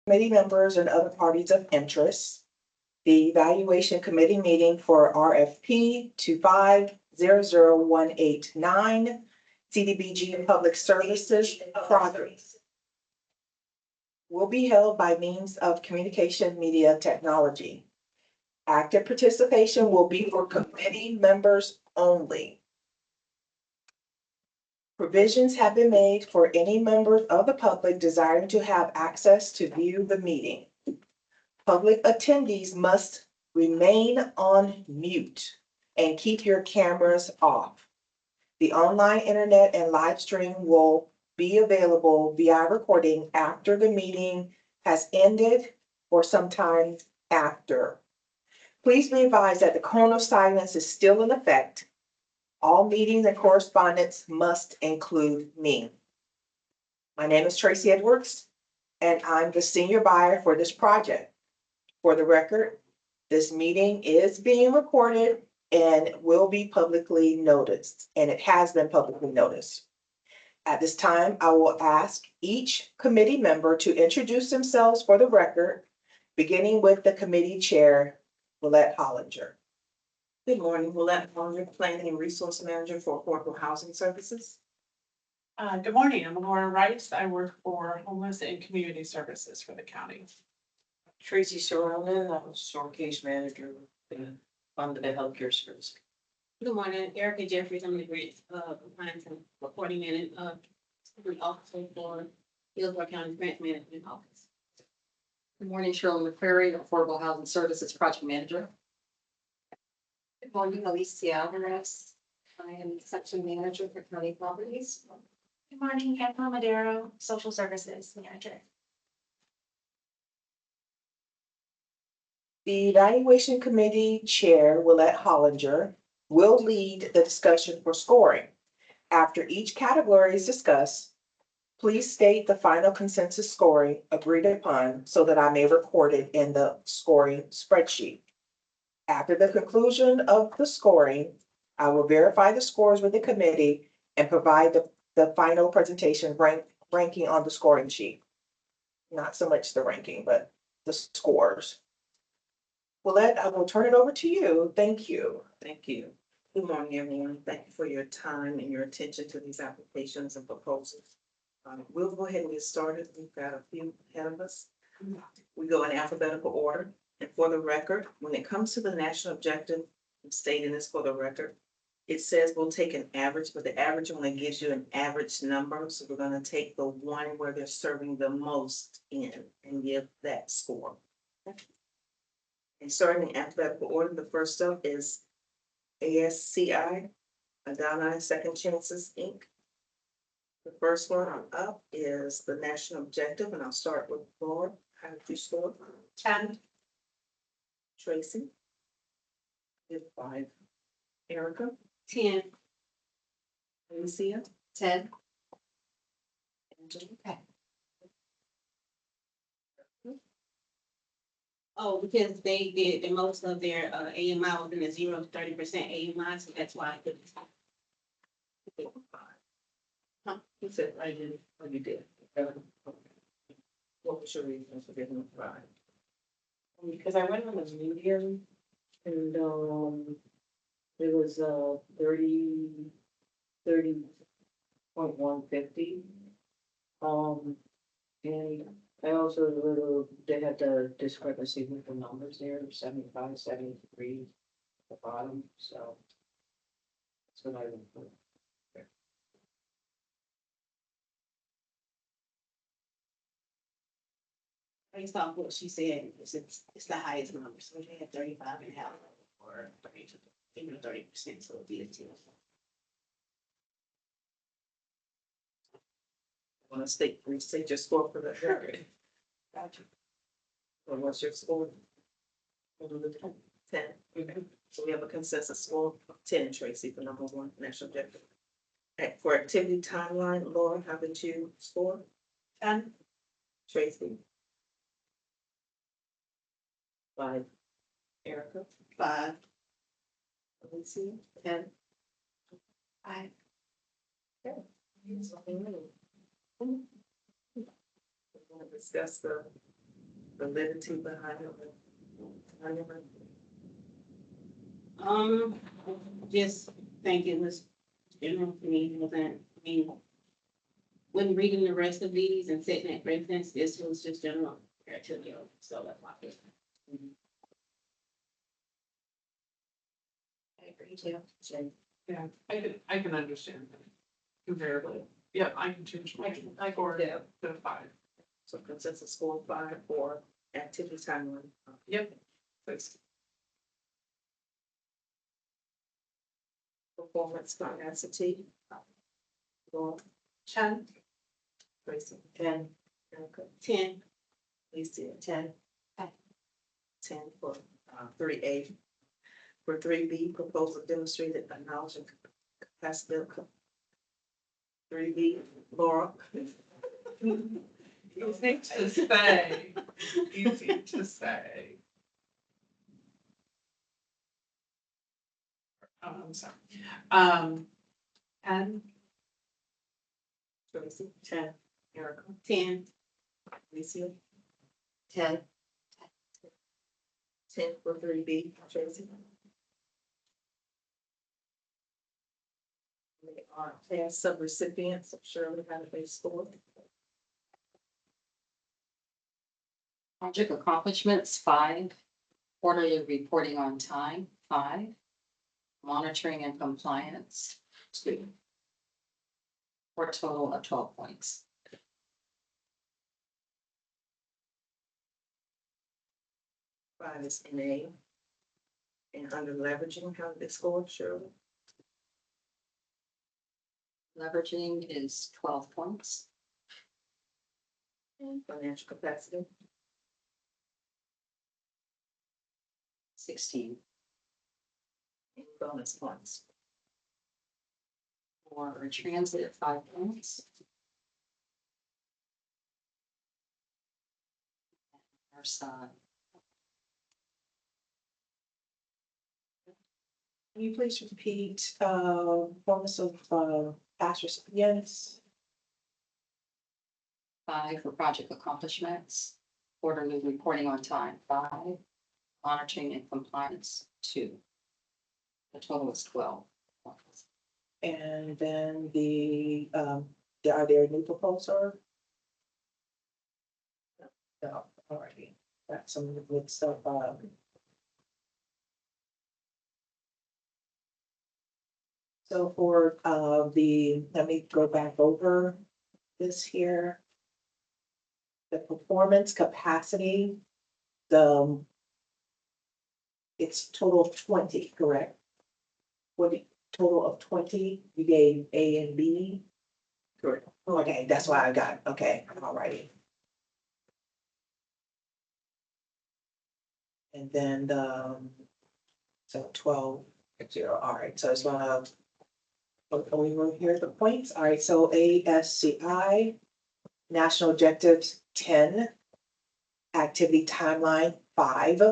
committee members and other parties of interest. The evaluation committee meeting for RFP 25-00189 CDBG Public Services Project will be held by means of communication media technology. Active participation will be for committee members only. Provisions have been made for any members of the public desiring to have access to view the meeting. Public attendees must remain on mute and keep your cameras off. The online internet and live stream will be available via recording after the meeting has ended or sometime after. Please be advised that the cone of silence is still in effect. All meetings and correspondence must include me. My name is Tracy Edwards, and I'm the senior buyer for this project. For the record, this meeting is being recorded and will be publicly noticed, and it has been publicly noticed. At this time, I will ask each committee member to introduce themselves for the record, beginning with the committee chair, Willette Hollinger. Good morning, Willette Hollinger, Planning and Resource Manager for Affordable Housing Services. Good morning, I'm Laura Rice. I work for Homeless and Community Services for the county. Tracy Soronin, I'm a store case manager under the healthcare service. Good morning, Erica Jeffries. I'm the grants compliance and reporting and officer for Hillsborough County Grants Management Office. Good morning, Shirley McCrary, Affordable Housing Services Project Manager. Good morning, Alicia Alvarez. I am Section Manager for County Properties. Good morning, Angela Madero, Social Services Manager. The evaluation committee chair, Willette Hollinger, will lead the discussion for scoring. After each category is discussed, please state the final consensus scoring agreed upon so that I may record it in the scoring spreadsheet. After the conclusion of the scoring, I will verify the scores with the committee and provide the final presentation ranking on the scoring sheet. Not so much the ranking, but the scores. Willette, I will turn it over to you. Thank you. Thank you. Good morning, everyone. Thank you for your time and your attention to these applications and proposals. We'll go ahead and get started. We've got a few ahead of us. We go in alphabetical order. And for the record, when it comes to the national objective, I'm stating this for the record, it says we'll take an average, but the average only gives you an average number. So we're going to take the one where they're serving the most in and give that score. And starting in alphabetical order, the first up is ASCI, Adonai Second Chances, Inc. The first one on up is the national objective, and I'll start with Laura. How did you score? 10. Tracy? Did 5. Erica? 10. Alicia? 10. Angela? Oh, because they did the most of their AMI was in the 0 to 30% AMI, so that's why I put it. 5. Huh? You said I did, or you did? What was your reason for giving 5? Because I went on the medium and it was 30.150. And I also they had the discrepancy with the numbers there, 75, 73 at the bottom, so that's what I went for. Based off what she said, it's the highest number, so they had 35.5 or 30 to 30%, so it'd be a 10. Want to state your score for the record? Gotcha. Or what's your score? We'll do the 10. So we have a consensus score of 10, Tracy, for number 1 national objective. For activity timeline, Laura, how did you score? 10. Tracy? 5. Erica? 5. Alicia? 10. 5. Okay. We're going to discuss the validity behind it? Just think it was general to me, wasn't, I mean, when reading the rest of these and setting that precedence, this was just general compared to the other, so that's why. I agree too. Yeah, I can understand that. Invariably. Yeah, I can change my, or Yeah. the 5. So consensus score 5 for activity timeline. Yep. Please. Performance capacity. Laura, 10. Tracy, 10. Erica, 10, Lisa, 10. 10 for 3A. For 3B, proposal demonstrated a knowledge and capacity. 3B, Laura. Easy to say. Easy to say. Oh, I'm sorry. 10. Tracy, 10, Erica, 10, Lisa, 10. 10 for 3B, Tracy. They are past subrecipients, Shirley, how did they score? Project accomplishments, 5. Quarterly reporting on time, 5. Monitoring and compliance, 2. For a total of 12 points. Five is NA. And under leveraging, how did they score, Shirley? Leveraging is 12 points. And financial capacity, 16. and bonus points. For transit, 5 points. Our side. Can you please repeat, bonus of, past recipients? 5 for project accomplishments. Quarterly reporting on time, 5. Monitoring and compliance, 2. The total is 12. And then are there new proposal? No, already, got some good stuff, So for, let me go back over this here. The performance capacity, it's total of 20, correct? Total of 20, you gave A and B? Correct. Okay, that's why I got, okay, all righty. And then, so 12, 0, all right, so I just wanna, we were here, the points, all right, so ASCI, national objectives, 10, activity timeline, 5,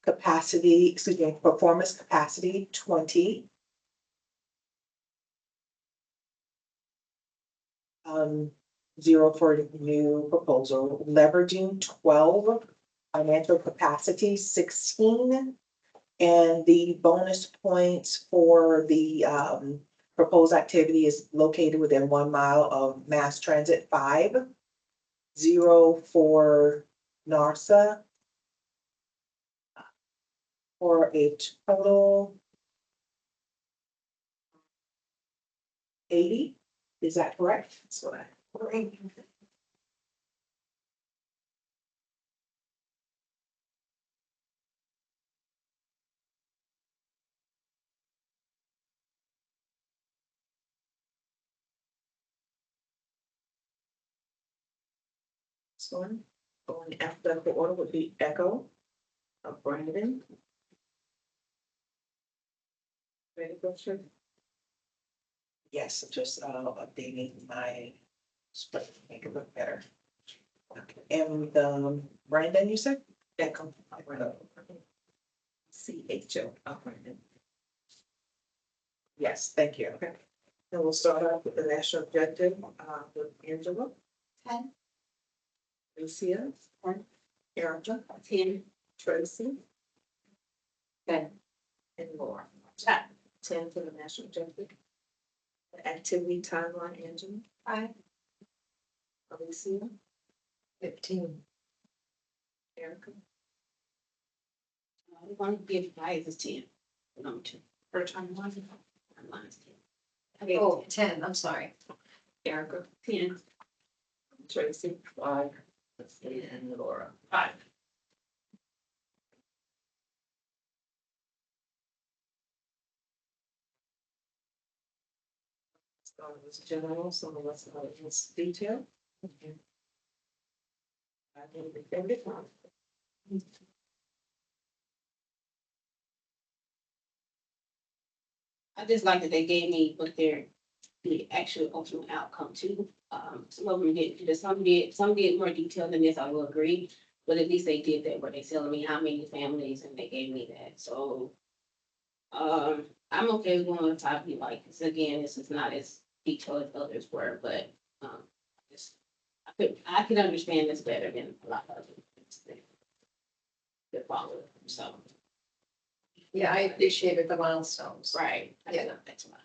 capacity, excuse me, performance capacity, 20. 0 for new proposal, leveraging 12, financial capacity 16, and the bonus points for the proposed activity is located within 1 mile of mass transit 5, 0 for NARSA, for a total 80. Is that correct? That's what I. So going in alphabetical order would be Echo, Brandon. Ready for sure? Yes, just updating my spread, make it look better. Okay, and Brandon, you said? Echo, CHO, Brandon. Yes, thank you. Okay. And we'll start off with the national objective, with Angela. 10. Lucia. 10. Erica, 10, Tracy, 10, and Laura. 10. 10 for the national objective. The activity timeline, Angela. 5. Alicia, 15. Erica, we're going to give Liza 10. Number 2. For timeline. Mine's 10. Oh, 10, I'm sorry. Erica, 10. Tracy, 5. and Laura. 5. Start with general, so let's go into detail. I think we can be fine. I just like that they gave me what their, the actual ultimate outcome too. Some of them did, some did more detail than this, I will agree. But at least they did that, where they telling me how many families, and they gave me that, so. I'm okay with going with 5, like, 'cause again, this is not as detailed as others were, but, just, I could understand this better than a lot of others that follow, so. Yeah, I appreciated the milestones. Right. Yeah. That's fine.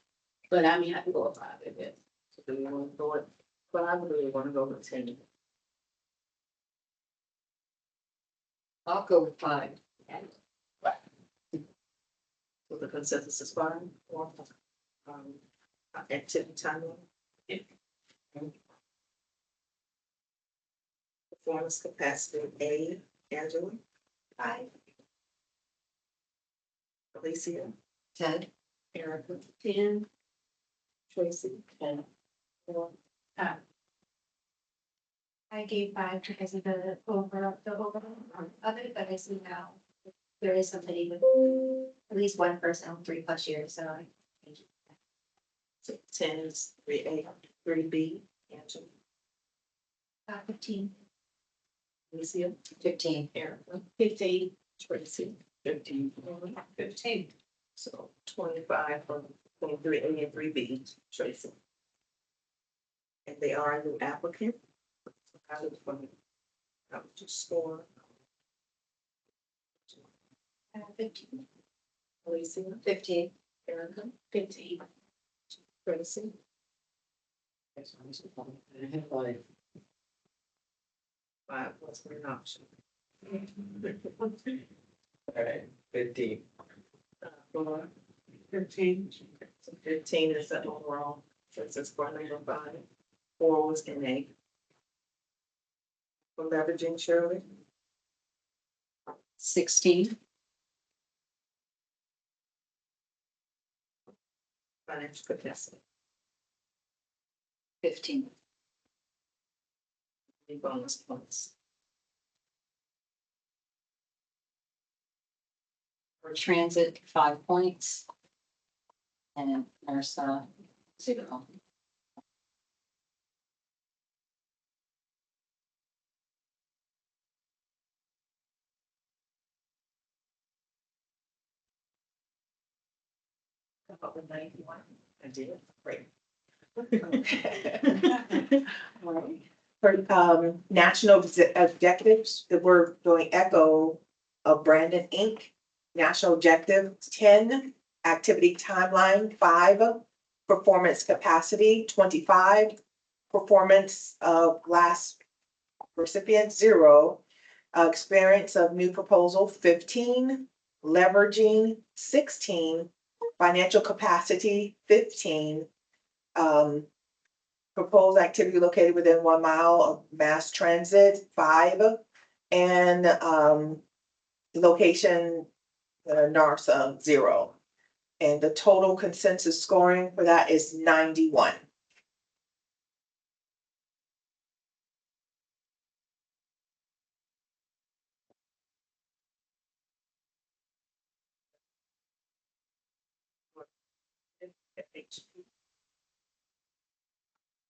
But I mean, I can go with 5 if it. So do we want to go with 5 or do we want to go with 10? I'll go with 5. So the consensus is 5 or activity timeline? Yeah. Performance capacity, A, Angela, 5. Alicia, 10. Erica, 10. Tracy, and Laura. I gave 5 because of the overall of it, but I see now there is somebody with at least one person on 3+ years, so I. So 10 is 3A, 3B, Angela, 15. Alicia, 15. Erica, 15. Tracy, 15. 15. So 25 from 3A and 3B, Tracy. And they are a new applicant. I would just score. 15. Alicia, 15. Erica, 15. Tracy, Like, 5 was an option. Alright, 15. Laura, 15. so 15 is the overall, so it's score number 5. 4 was in A. For leveraging, Shirley, 16, financial capacity, 15, the bonus points. for transit, 5 points. And NERSA, 0. About the 91. I did, great. All right. For national objectives, that we're doing echo of Brandon Inc. National objective 10, activity timeline 5, performance capacity 25, performance of last recipient 0, experience of new proposal 15, leveraging 16, financial capacity 15, proposed activity located within 1 mile of mass transit 5, and location NARSA 0. And the total consensus scoring for that is 91.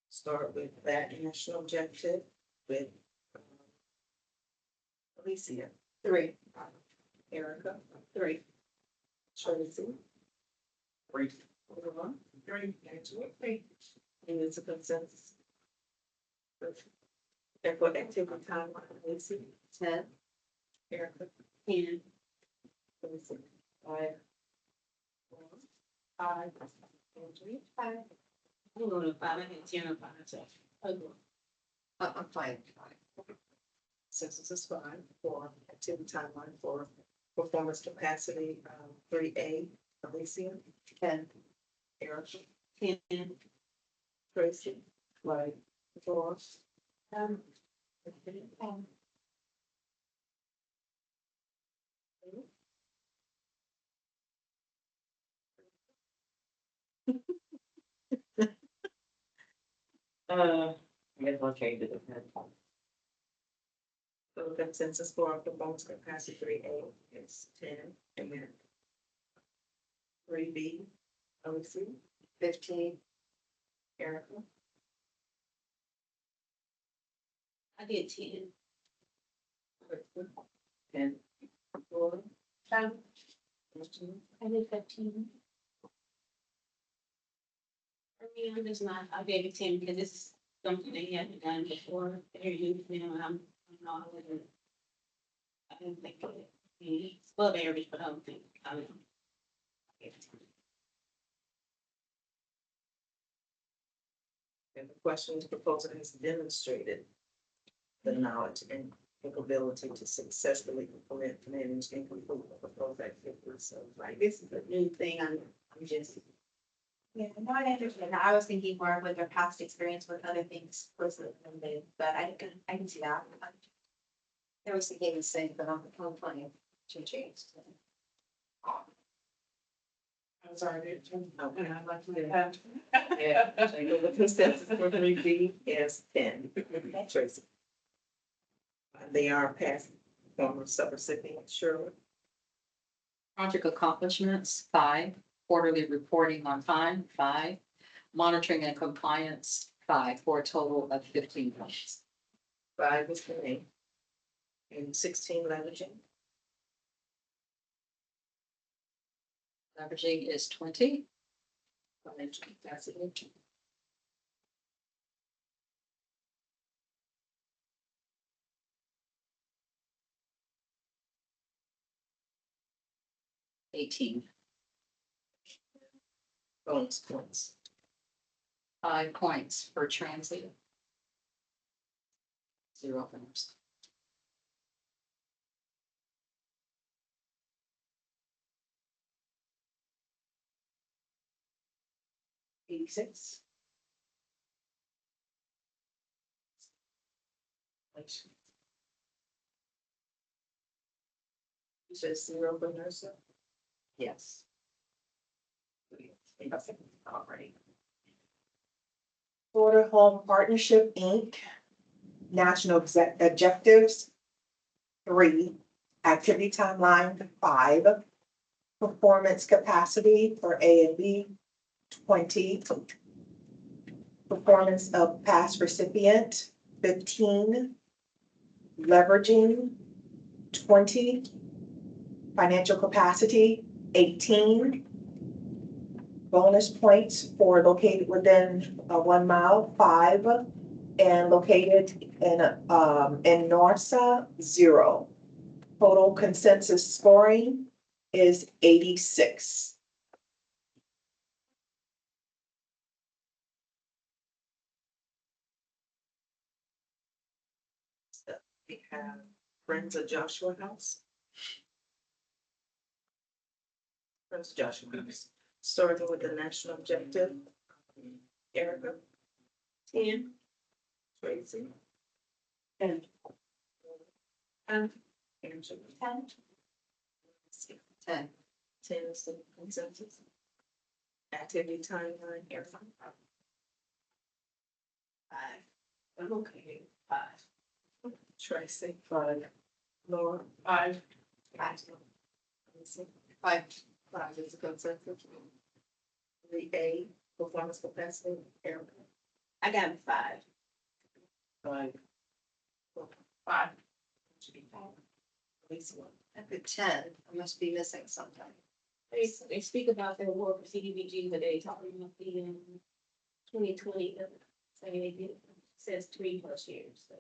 Start with that national objective with Alicia, 3. Erica, 3. Tracy, 3. Laura, 3. Angela, 3. And it's a consensus. And for activity timeline, Alicia, 10. Erica, And let me see, five. Five. Andrea, I'm going to 5, I had 10 or 5, so. Okay. I'm fine. census is five for activity timeline for performance capacity, 3A, Alicia. 10. Erica, 10, Tracy. Right. Doris. um, I guess we'll change it to 10. So consensus for performance capacity 3A is 10, and then 3B, Alicia, 15. Erica, I did 10. Kristen, and Laura. Um, Christian. I did 15. For me, I'm just not, I gave it 10 because it's something they haven't done before. They're new to them, and I'm not, I didn't think it's above average, but I don't think, I don't know. I gave it 10. And the question is, proposal has demonstrated the knowledge and capability to successfully implement manage and complete the proposed activities. So, Like, this is a new thing, I'm just, Yeah, no, I understand. I was thinking more of with their past experience with other things versus than they, but I can see that. I was thinking the same, but I'm fine to change. I was already at 10, Okay. and I'd like to get that. yeah, so the consensus for 3B is 10. Tracy. They are past former subrecipient, Shirley. Project accomplishments, 5. Quarterly reporting on time, 5. Monitoring and compliance, 5, for a total of 15 points. 5 is for me. And 16 leveraging. Leveraging is 20. Financial capacity. $18. Bonus points. 5 points for transit. 0 points. $86. You said 0 for nurse. Yes. All right. Florida Home Partnership, Inc., National Objectives, 3, Activity Timeline, 5, Performance Capacity for A and B, 20, Performance of Past Recipient, 15, Leveraging, 20, Financial Capacity, 18, bonus points for located within 1 mile, 5, and located in Norsa, 0. Total consensus scoring is 86. So we have Friends of Joshua House. Friends of Joshua House, starting with the national objective. Erica, 10, Tracy. 10. And Angela. 10. 10. 10 is the consensus. Activity timeline, Erica. 5. I'm okay, 5. Tracy. 5. Laura. 5. 5. 5. 5 is the consensus. 3A, performance capacity, Erica. I got 5. 5. 5. Lisa. I put 10. I must be missing something. They speak about their work for CDBG, but they talking about the 2020, saying they did, says 3+ years, so.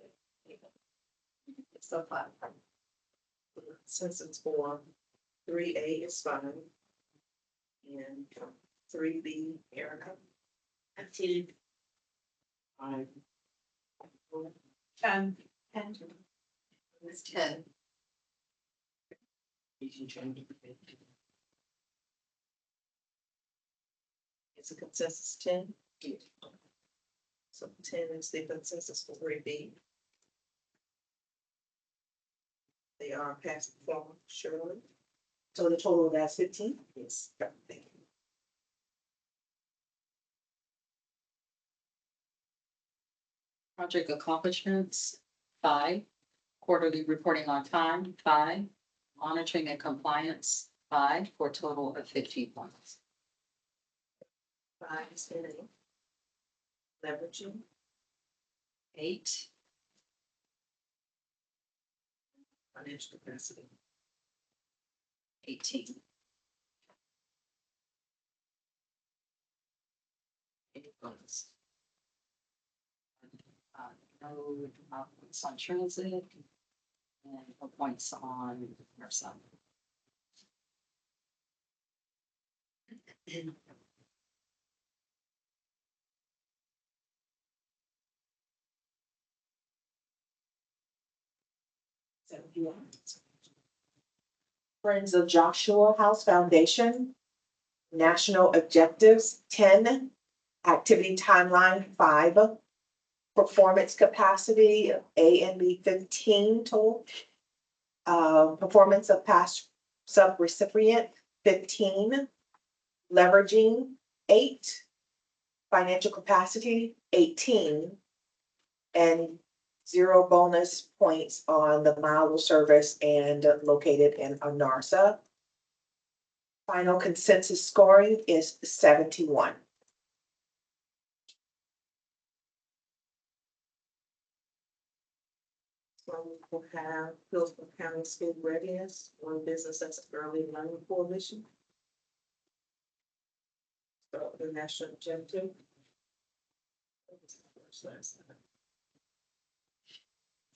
It's so fun. Consensus for 3A is fine. And 3B, Erica. I've seen Five. 10, It's 10. It's a consensus 10. So 10 is the consensus for 3B. They are past performance, surely. So the total of that's 15. Yes. Thank you. Project accomplishments, 5. Quarterly reporting on time, 5. Monitoring and compliance, 5, for a total of 15 points. 5 is NA. Leveraging, 8, financial capacity. 18. Any points? No points on transit and no points on MRSA. So you want. Friends of Joshua House Foundation, national objectives, 10. Activity timeline, 5. Performance capacity, A and B, 15 total. Performance of past sub-recipient, 15. Leveraging, 8. Financial capacity, 18. And 0 bonus points on the mile of service and located in Anarsa. Final consensus scoring is 71. So we'll have Hillsborough County School Readiness, one business as early learning coalition. So the national objective.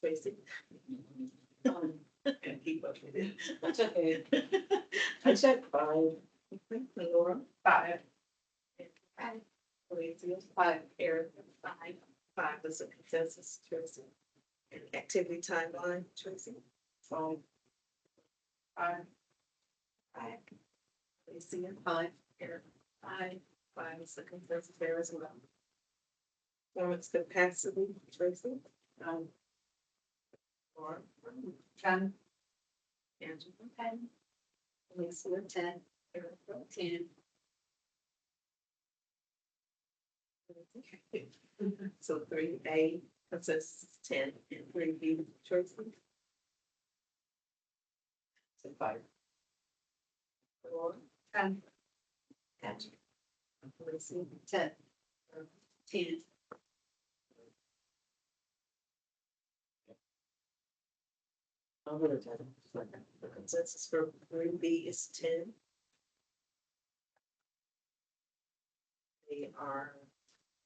Tracy. And keep up with it. That's okay. I said 5. Laura. 5, Valencia. 5. Eric. 5 is a consensus, Tracy. And activity timeline, Tracy. 5. 5, Valencia. 5. Eric. 5 is the consensus there as well. Performance capacity, Tracy. Laura. 10, Angela. 10. Valencia. 10. Eric. 10. So 3A consensus 10 and 3B Tracy. So 5. Laura. 10, Angela. Valencia. 10. 10. I'll go to 10. The consensus for 3B is 10. They are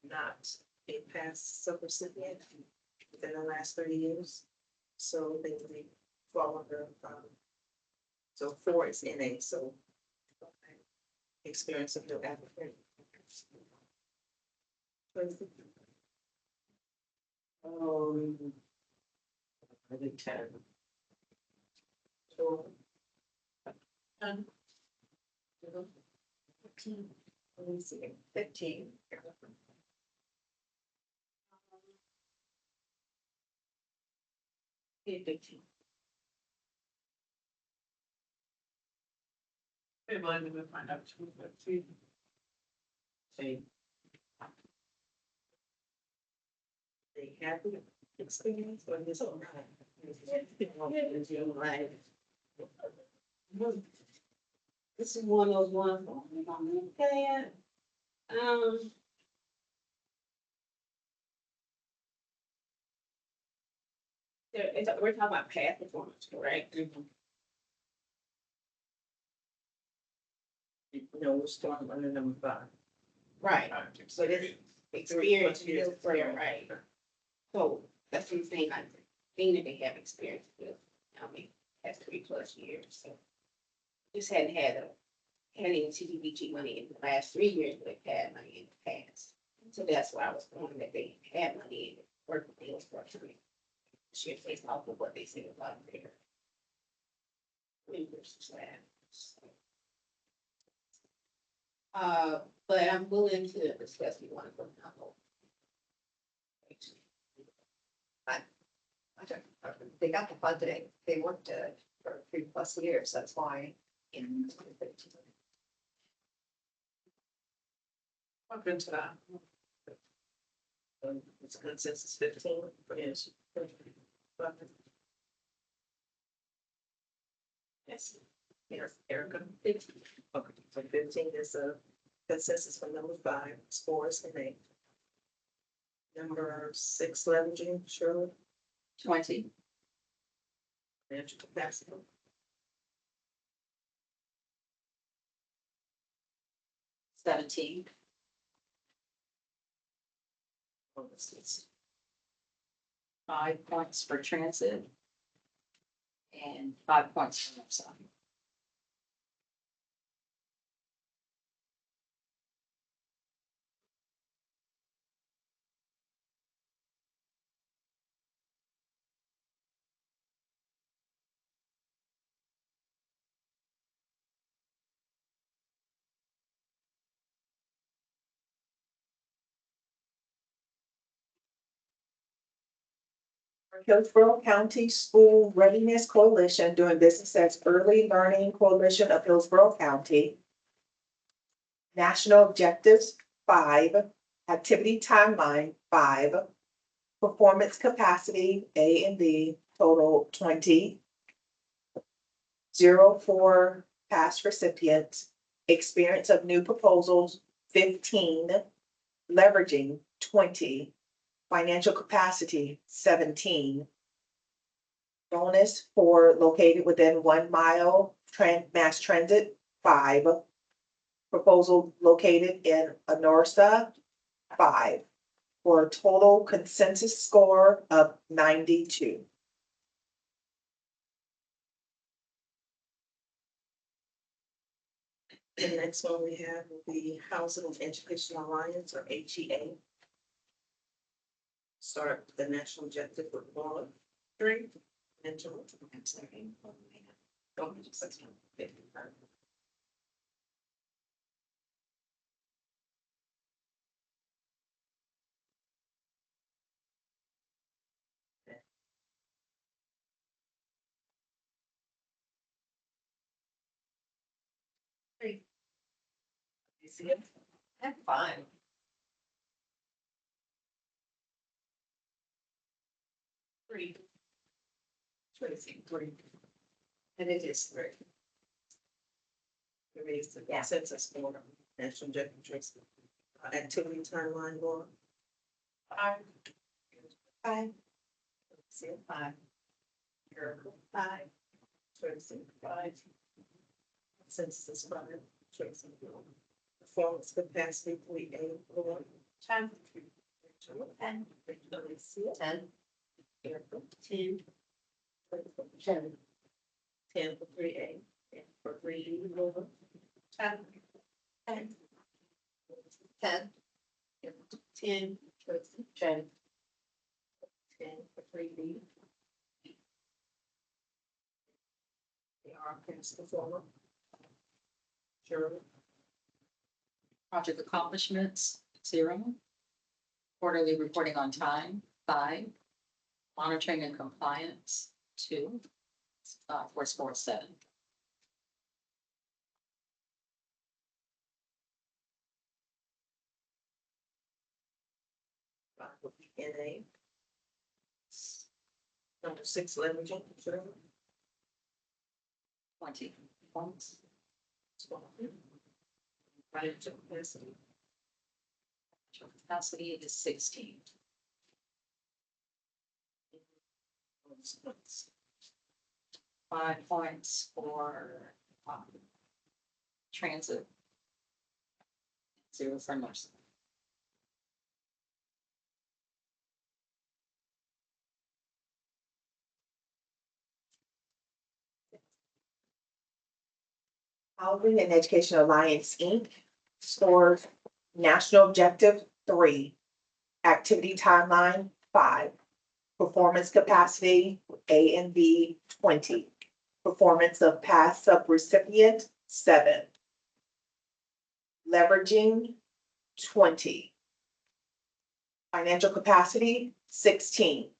not a past subrecipient within the last 30 years. So they will fall under, so 4 is NA, so experience of no applicant. I think 10. So 10, 15. Let me see. 15. 15. we blended with my notes. 15. Same. They have the experience or this all right? This is one of those ones. Okay. We're talking about past performance, correct? No, we're starting under number 5. Right. So this experience Years. is for, right? So that's what I'm saying, I think that they have experience with, I mean, past 3+ years, so. Just hadn't had any CDBG money in the last 3 years, but they've had money in the past. So that's why I was wondering that they had money in work deals for three. Shit based off of what they say about their members staff. But I'm willing to discuss if you want to go down. They got the funding, they worked for 3+ years, that's why. Open to that. It's consensus 15. Yes. Yes. Yes, Erica. Okay, so 15 is a consensus for number 5, scores and 8. Number 6, leveraging, Shirley, 20, financial capacity. 17, Homelessness. 5 points for transit, and 5 points for upside. Hillsborough County School Readiness Coalition, doing business as Early Learning Coalition of Hillsborough County. National Objectives, 5. Activity Timeline, 5. Performance Capacity, A and B, total 20. 0 for past recipients. Experience of new proposals, 15. Leveraging, 20. Financial capacity, 17. Bonus for located within 1 mile mass transit, 5. Proposal located in Anorsa, 5. For a total consensus score of 92. The next one we have will be Housing and Education Alliance, or HEA. Start with the national objective with 1, 3, and 2. I'm sorry. Go ahead, just a second. You see it? I'm fine. 3. Tracy, 3. And it is 3. It is the consensus for national objective, Tracy. Activity timeline, Laura. 5, 5. See it? 5. Erica. 5. Tracy. 5. Consensus 5. Tracy. Performance capacity, 3A, Laura. 10, 10. Alicia. 10. Erica. 10, 10. 10 for 3A. And for 3B, Laura. 10, 10. 10. 10, Tracy. 10. 10 for 3B. They are past the former. Shirley. Project accomplishments, 0. Quarterly reporting on time, 5. Monitoring and compliance, 2. For score 7. With NA. Number 6, leveraging. Shirley. 20 points. Financial capacity. Capacity is 16. Points. 5 points for transit. 0 for nursing. Housing and Education Alliance, Inc. scores National Objective 3, Activity Timeline 5, Performance Capacity A and B 20, Performance of Past Subrecipient 7, Leveraging 20, Financial Capacity 16,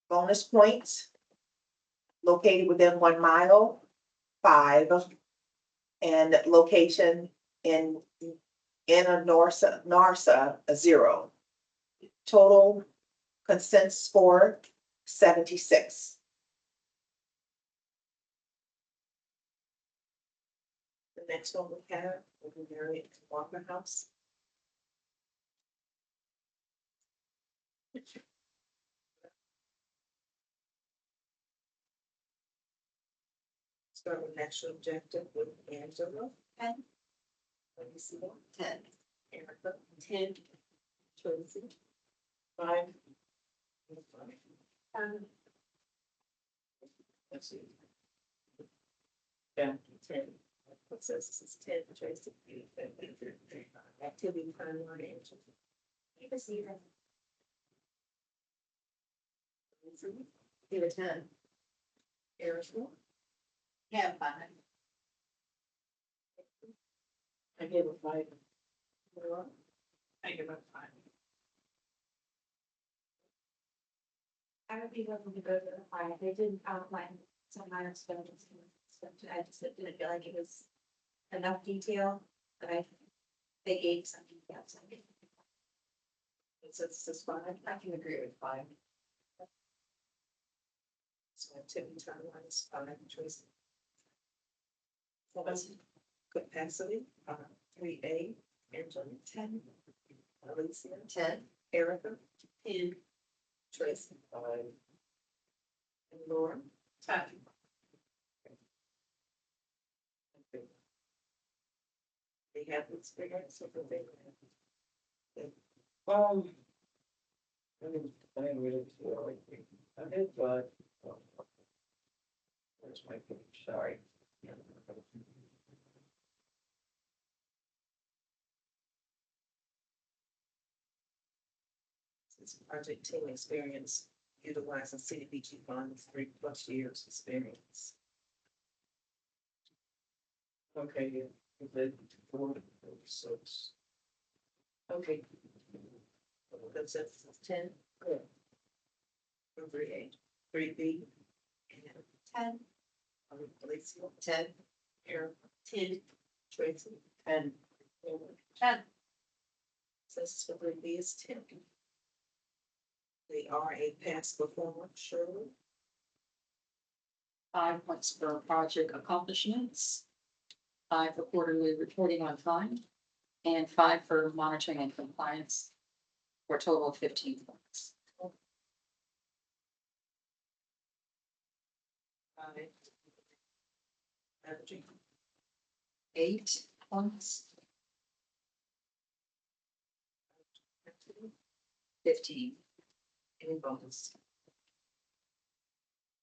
Bonus Points located within 1 mile 5, and location in a NARSA 0. Total consensus score 76. The next one we have, will be Marriott Walker House. Start with national objective with Angela. 10. Let me see that. 10. Erica, 10, Tracy. 5. Let's see. 10. What says this is 10, Tracy? Activity timeline, Angela. You can see that. Give it 10. Erica. have 5. I gave it 5. I give it 5. I would be willing to go to the 5. They didn't outline some milestones. I just didn't feel like it was enough detail, but they gave some details. It says this is 5. I can agree with 5. So activity timeline is 5, Tracy. Capacity, 3A, Angela. 10. Alicia. 10. Erica. 10, Tracy. 5. And Laura. 10. They have experience with the I didn't really feel like I did, but. Where's my page? Sorry. This project team experience utilizing CDBG funds, 3+ years experience. Okay, yeah, you did 4, 6. Okay. Consensus is 10. Good. 3A, 3B. And 10. Alicia. 10. Erica. 10, Tracy. 10. 10. Consensus for 3B is 10. They are a past performer, Shirley. 5 points for project accomplishments, 5 for quarterly reporting on time, and 5 for monitoring and compliance, for a total of 15 points. 5. Averaging. 8 points, 15. Any bonus?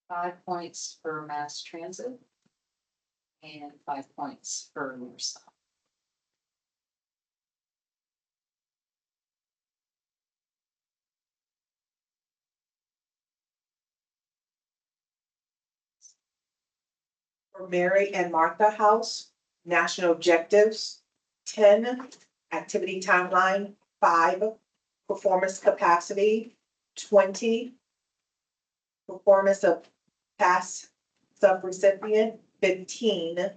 5 points for mass transit, and 5 points for NORSA. For Mary and Martha House, National Objectives 10, Activity Timeline 5, Performance Capacity 20, Performance of Past Subrecipient 15,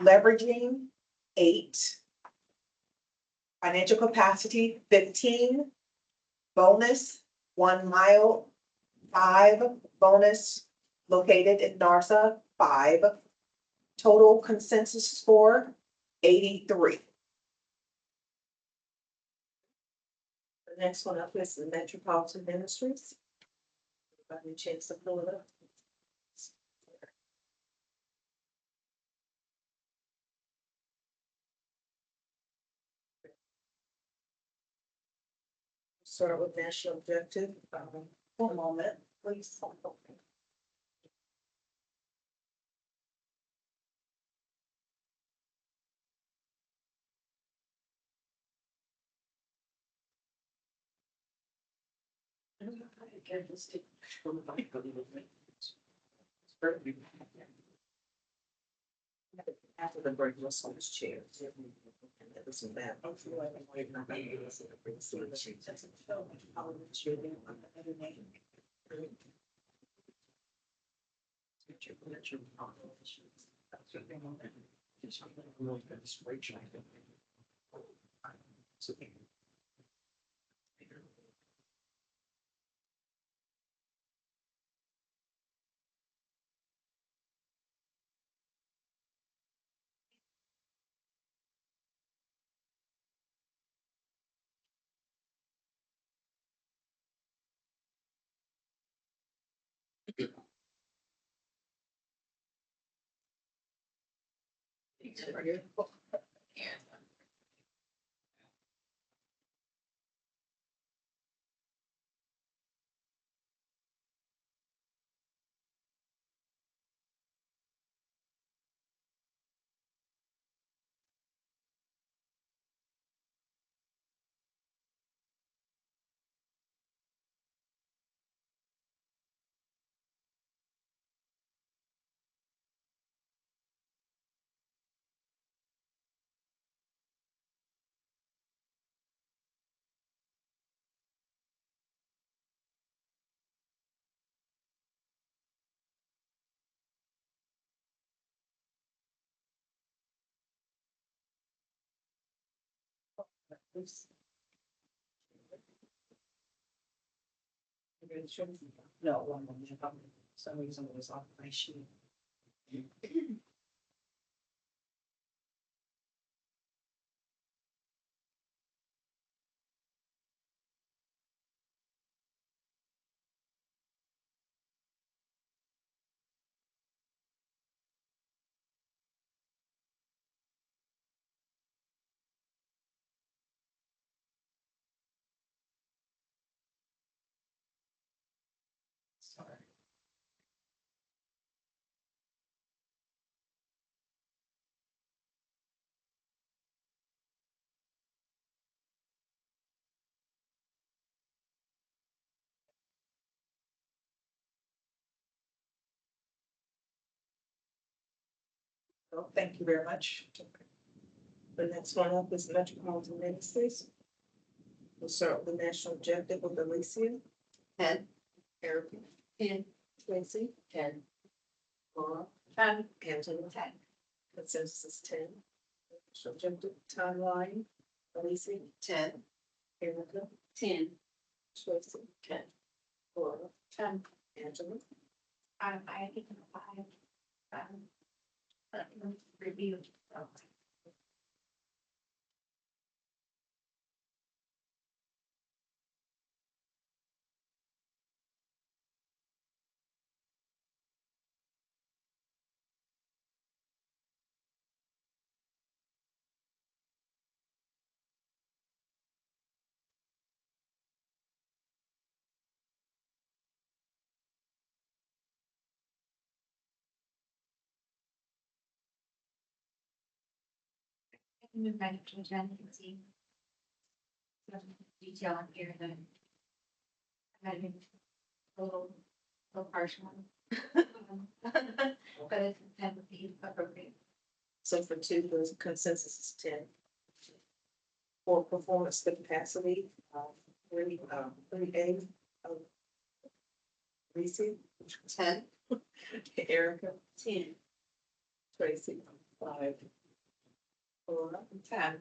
Leveraging 8, Financial Capacity 15, Bonus 1 mile 5, Bonus located in NARSA 5, total consensus score 83. The next one up is the Metropolitan Ministries. Everybody a chance to pull it up. Start with national objective. One moment, please. After the break, we'll switch chairs. And that was that. No, one of them, for some reason it was off my sheet. Sorry. So, thank you very much. The next one up is Metropolitan Ministries. We'll start with the national objective with Alicia. 10. Erica. 10. Tracy. 10. Laura. 10. Angela. 10. Consensus is 10. National objective timeline. Alicia. 10. Erica. 10. Tracy. 10. Laura. 10. Angela. I think I'm 5. Review. I can move right up to the agenda and see. Some detail on here that. I might have been a little partial. But it's, that would be appropriate. So for 2, the consensus is 10. For performance capacity, 3A. Alicia. 10. Erica. 10. Tracy. 5. Laura. 10.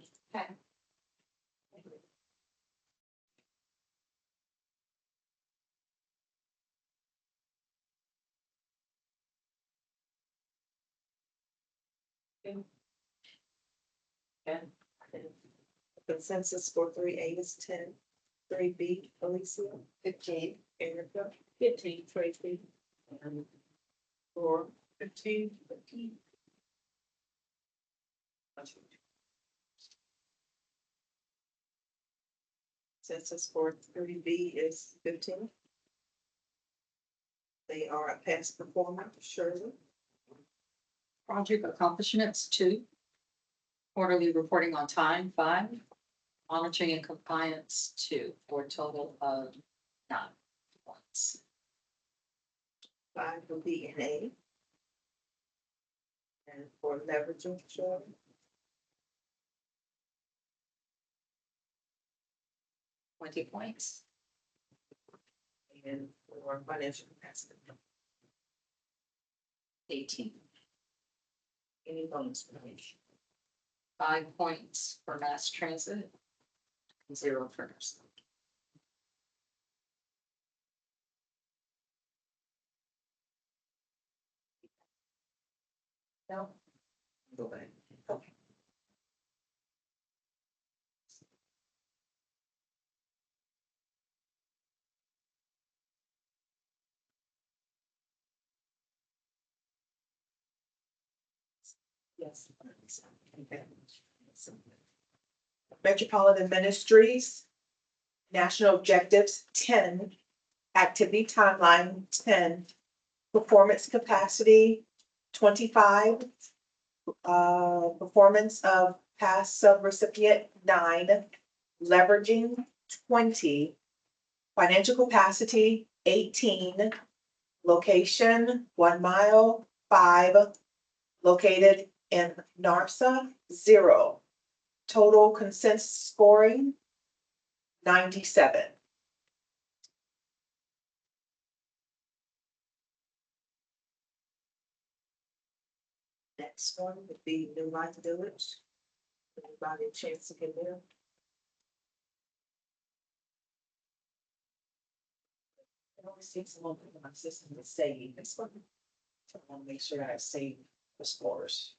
Consensus for 3A is 10. 3B, Alicia. 15. Erica. 15. Tracy. And Laura. 15. Consensus for 3B is 15. They are a past performer, Shirley. Project accomplishments, 2. Quarterly reporting on time, 5. Monitoring and compliance, 2, for a total of 9. points. 5 will be in A. And for leveraging, sure. 20 points. And for financial capacity, 18. any bonus points. 5 points for mass transit. 0 for nursing. No, Go back. yes. Okay. Metropolitan Ministries, National Objectives, 10, Activity Timeline, 10, Performance Capacity, 25, Performance of Past Subrecipient, 9, Leveraging, 20, Financial Capacity, 18, Location, 1 mile, 5, Located in NARSA, 0. Total consensus scoring, 97. Next one would be New Life Village. Everybody a chance to get there. It always takes a moment for my system to save this one. So I want to make sure that I save the scores.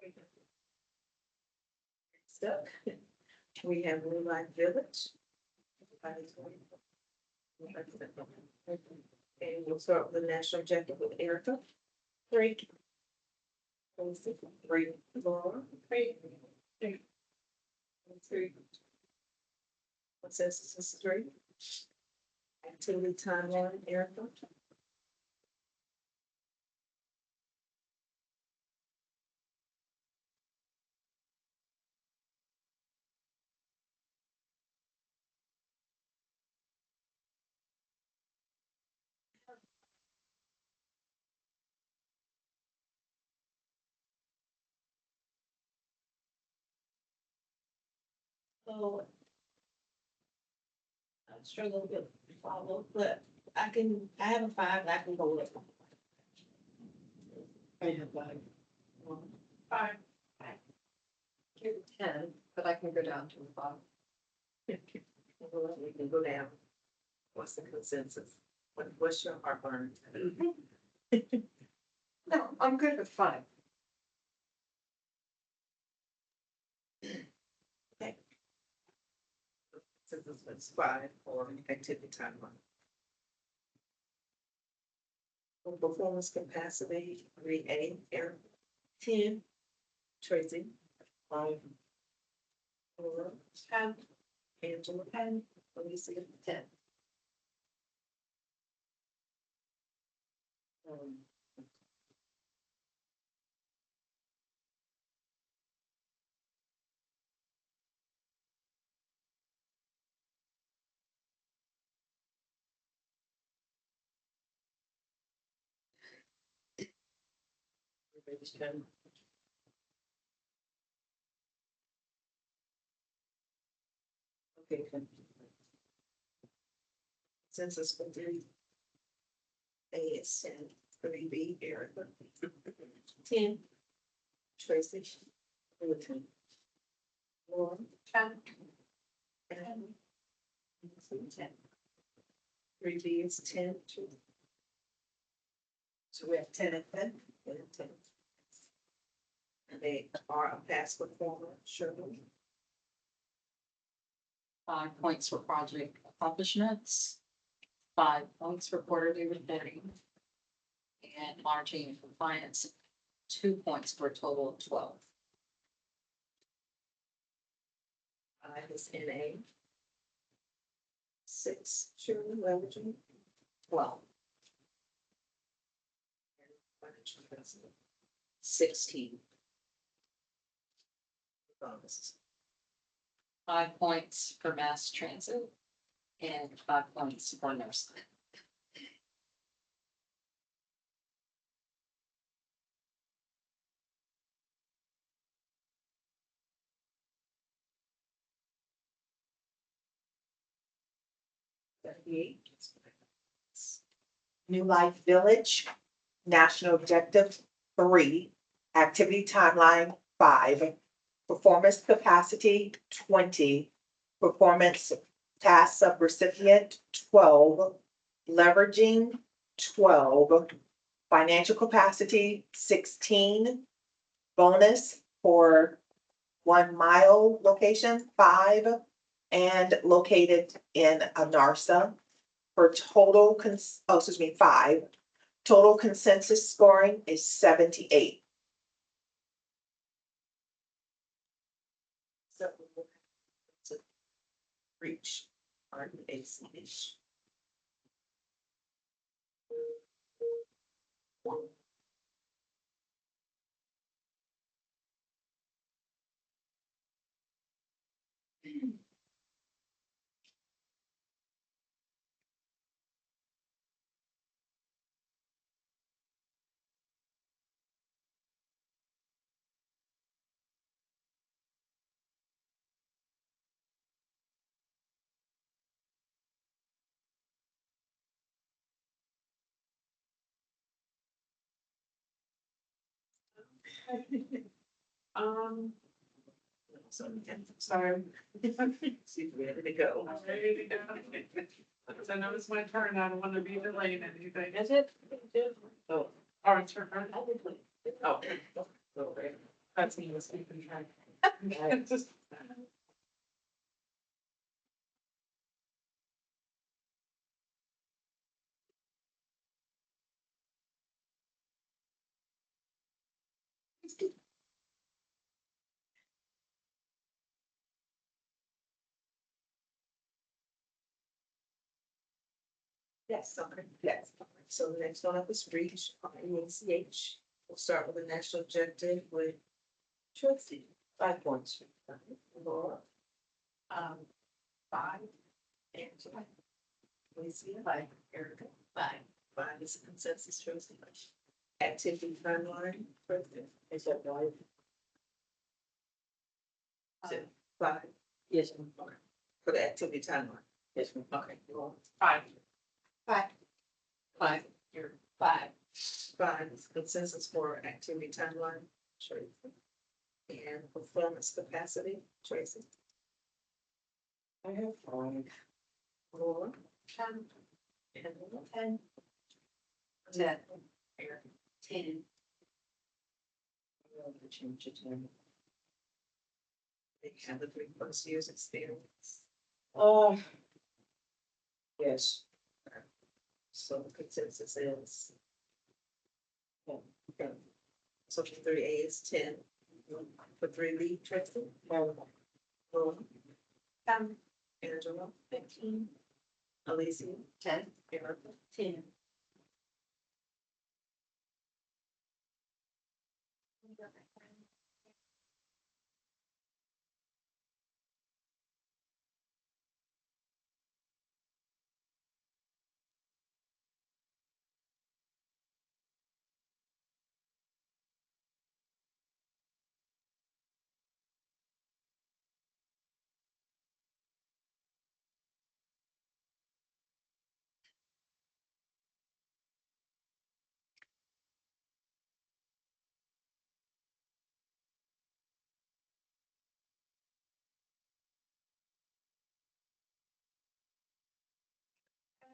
Next up, we have Blue Light Village. And we'll start with the national objective with Erica. 3. Lucy. 3. Laura. 3. 3. Consensus is 3. Activity timeline, Erica. So I struggle with follow, but I have a 5, and I can go with. I have like 5. Give it 10, but I can go down to a 5. We can go down. What's the consensus? What's your heartburn? No, I'm good with 5. Consensus was 5 for activity timeline. For performance capacity, 3A, Erica. 10. Tracy. 5. Laura. 10. Angela. 10. Alicia. 10. Everybody's 10. Okay. Consensus for 3. A is 10. 3B, Erica. 10. Tracy. 10. Laura. 10. And 10. 3B is 10. So we have 10 and 10. And 10. And they are a past performer, Shirley. 5 points for project accomplishments, 5 points for quarterly reporting, and monitoring and compliance, 2 points for a total of 12. 5 is NA. 6, Shirley, leveraging. 12. Financial investment. 16. Bonuses. 5 points for mass transit, and 5 points for nursing. New Life Village, national objective 3, activity timeline 5, performance capacity 20, performance task subrecipient 12, leveraging 12, financial capacity 16, bonus for 1 mile location 5, and located in Anarsa for total 5. Total consensus scoring is 78. So we'll have to reach our AC-ish. So, Sorry. she's ready to go. I'm ready to go. Because I know it's my turn. I don't want to be delayed anything. Is it? Oh, Oh, it's her turn. oh. Go right. That's me, was keeping track. Just- Yes, okay, yes. So the next one up is reach, EACH. We'll start with the national objective with Tracy. 5 points. Laura, 5, Angela, Alicia, 5. Erica. Five. 5 is a consensus, Tracy. Activity timeline, President. Is that right? Is it 5? Yes, ma'am. Okay. For the activity timeline. Yes, ma'am. Okay, Laura. 5. 5. You're 5. 5 is consensus for activity timeline, Tracy. And performance capacity, Tracy. I have 5. Laura. 10, Angela. 10, 10. Erica. 10. I'm gonna change it to. They have the 3+ years experience. Oh. Yes. So the consensus is. Okay. So for 3A is 10. For 3B, Tracy. Laura. 10, Angela. 15, Alicia. 10. Erica. 10.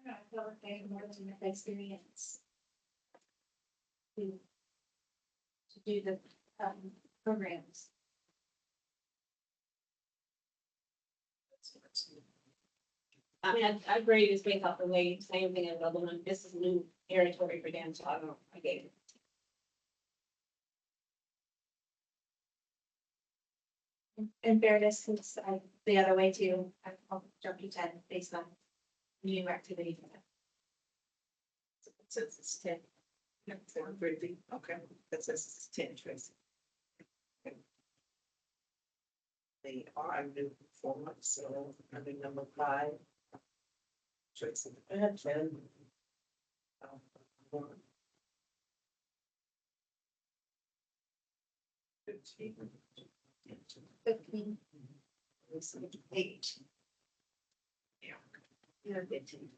I feel like I have more than enough experience to do the programs. I mean, I graded this based off the way, same thing as the other one. This is new territory for them, so I gave it. In fairness, since the other way too, I'll jump to 10 based on new activity. Consensus 10. For 3B, okay. Consensus is 10, Tracy. They are new performance, so under number 5. Tracy. I had 10. Laura. 15. 15, Alicia. 8. Yeah, 15.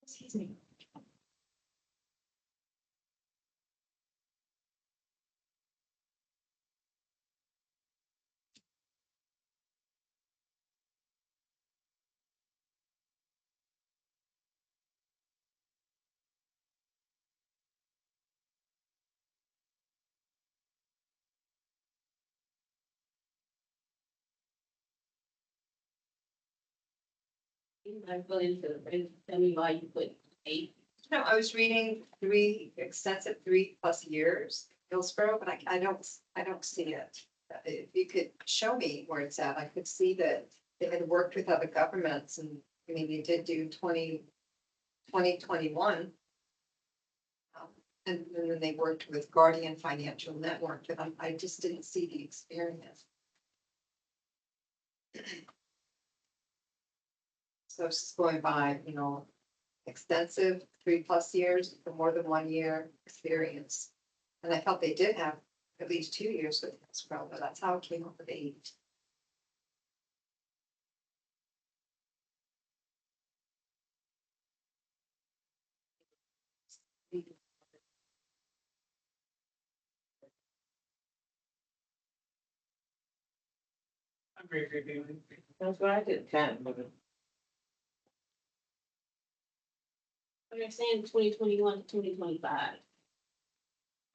Excuse me. I'm willing to, tell me why you put 8. No, I was reading 3+ years, Hillsborough, but I don't see it. If you could show me where it's at, I could see that they had worked with other governments and, I mean, they did do 2021. And then they worked with Guardian Financial Network, but I just didn't see the experience. So it's just going by, extensive 3+ years for more than 1 year experience. And I felt they did have at least 2 years with Hillsborough, but that's how it came up with 8. I'm reviewing. That's what I did, 10, but They're saying 2021 to 2025.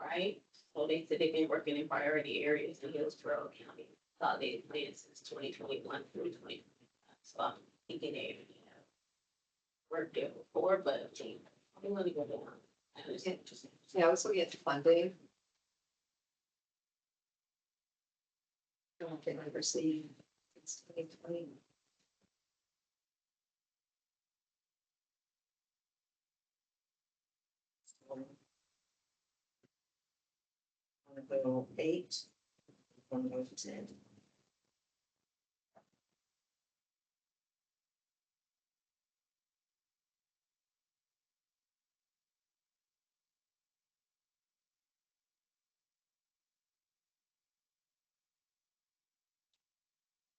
Right? So they said they've been working in priority areas in Hillsborough County, consolidated plan since 2021 through 2025. So I'm thinking they, worked there before, but I'm gonna go down. I understand what you're saying. Yeah, I was looking at the funding. I don't think I've ever seen since 2020. Want to go 8, want to go 10.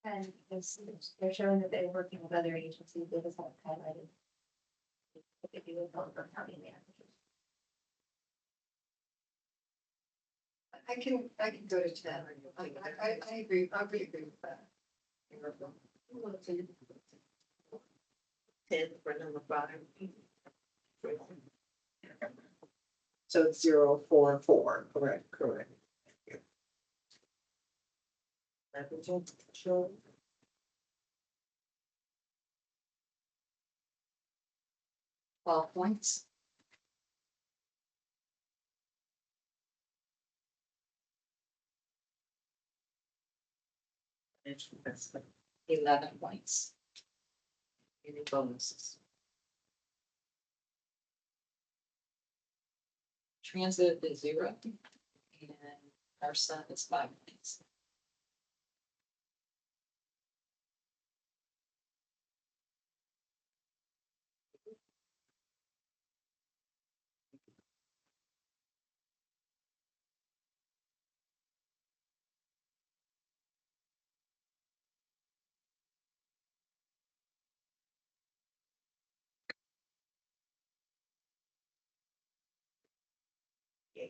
And they're showing that they're working with other agencies, they just haven't highlighted. What they do with Hillsborough County in the application. I can go to 10. I agree, I would agree with that. We'll go to 10 for number 5. So it's 044, correct? Correct. Leveraging control. 12 points. Financial investment. 11 points. Any bonuses? Transit is 0. And our son is 5 points.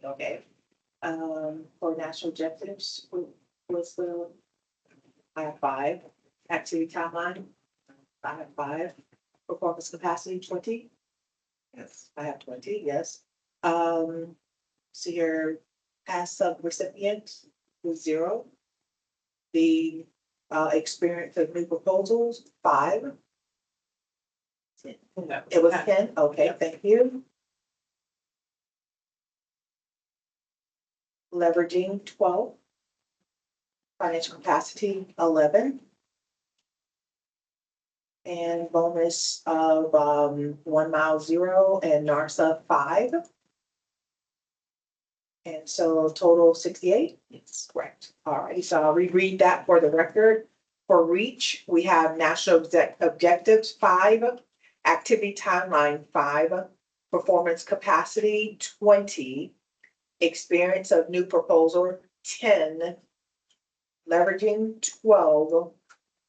Okay. For national objectives, what's I have 5. Activity timeline, I have 5. Performance capacity, 20. Yes. I have 20, yes. So your past subrecipient was 0. The experience of new proposals, 5. 10. It was 10, okay, thank you. Leveraging, 12. Financial capacity, 11. And bonus of 1 mile 0 and NARSA 5. And so total 68? Yes, correct. All right, so I'll reread that for the record. For REACH, we have national objectives 5, activity timeline 5, performance capacity 20, experience of new proposal 10, leveraging 12,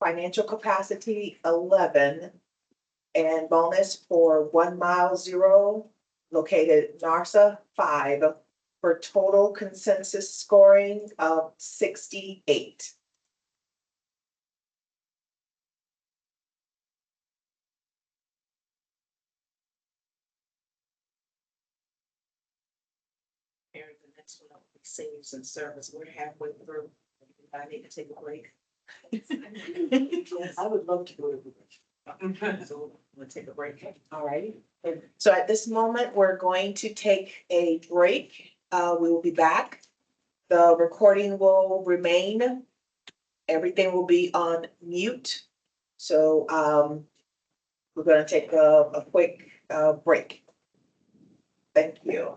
financial capacity 11, and bonus for 1 mile 0 located NARSA 5, for total consensus scoring of 68. Here, the next one, will be seniors and service. We're halfway through. I need to take a break. I would love to go to the So we'll take a break. All right. So at this moment, we're going to take a break. We will be back. The recording will remain. Everything will be on mute. So we're going to take a quick break. Thank you.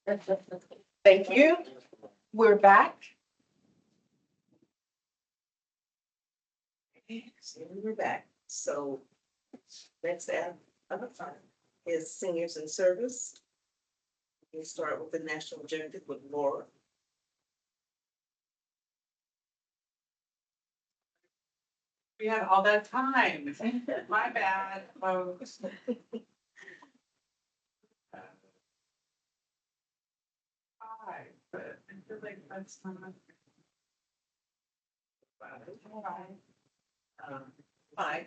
Thank you. We're back. So we're back. So next other fund is seniors in service. We start with the national objective with Laura. We had all that time. My bad, folks. Five, but I feel like that's not. Five. Five.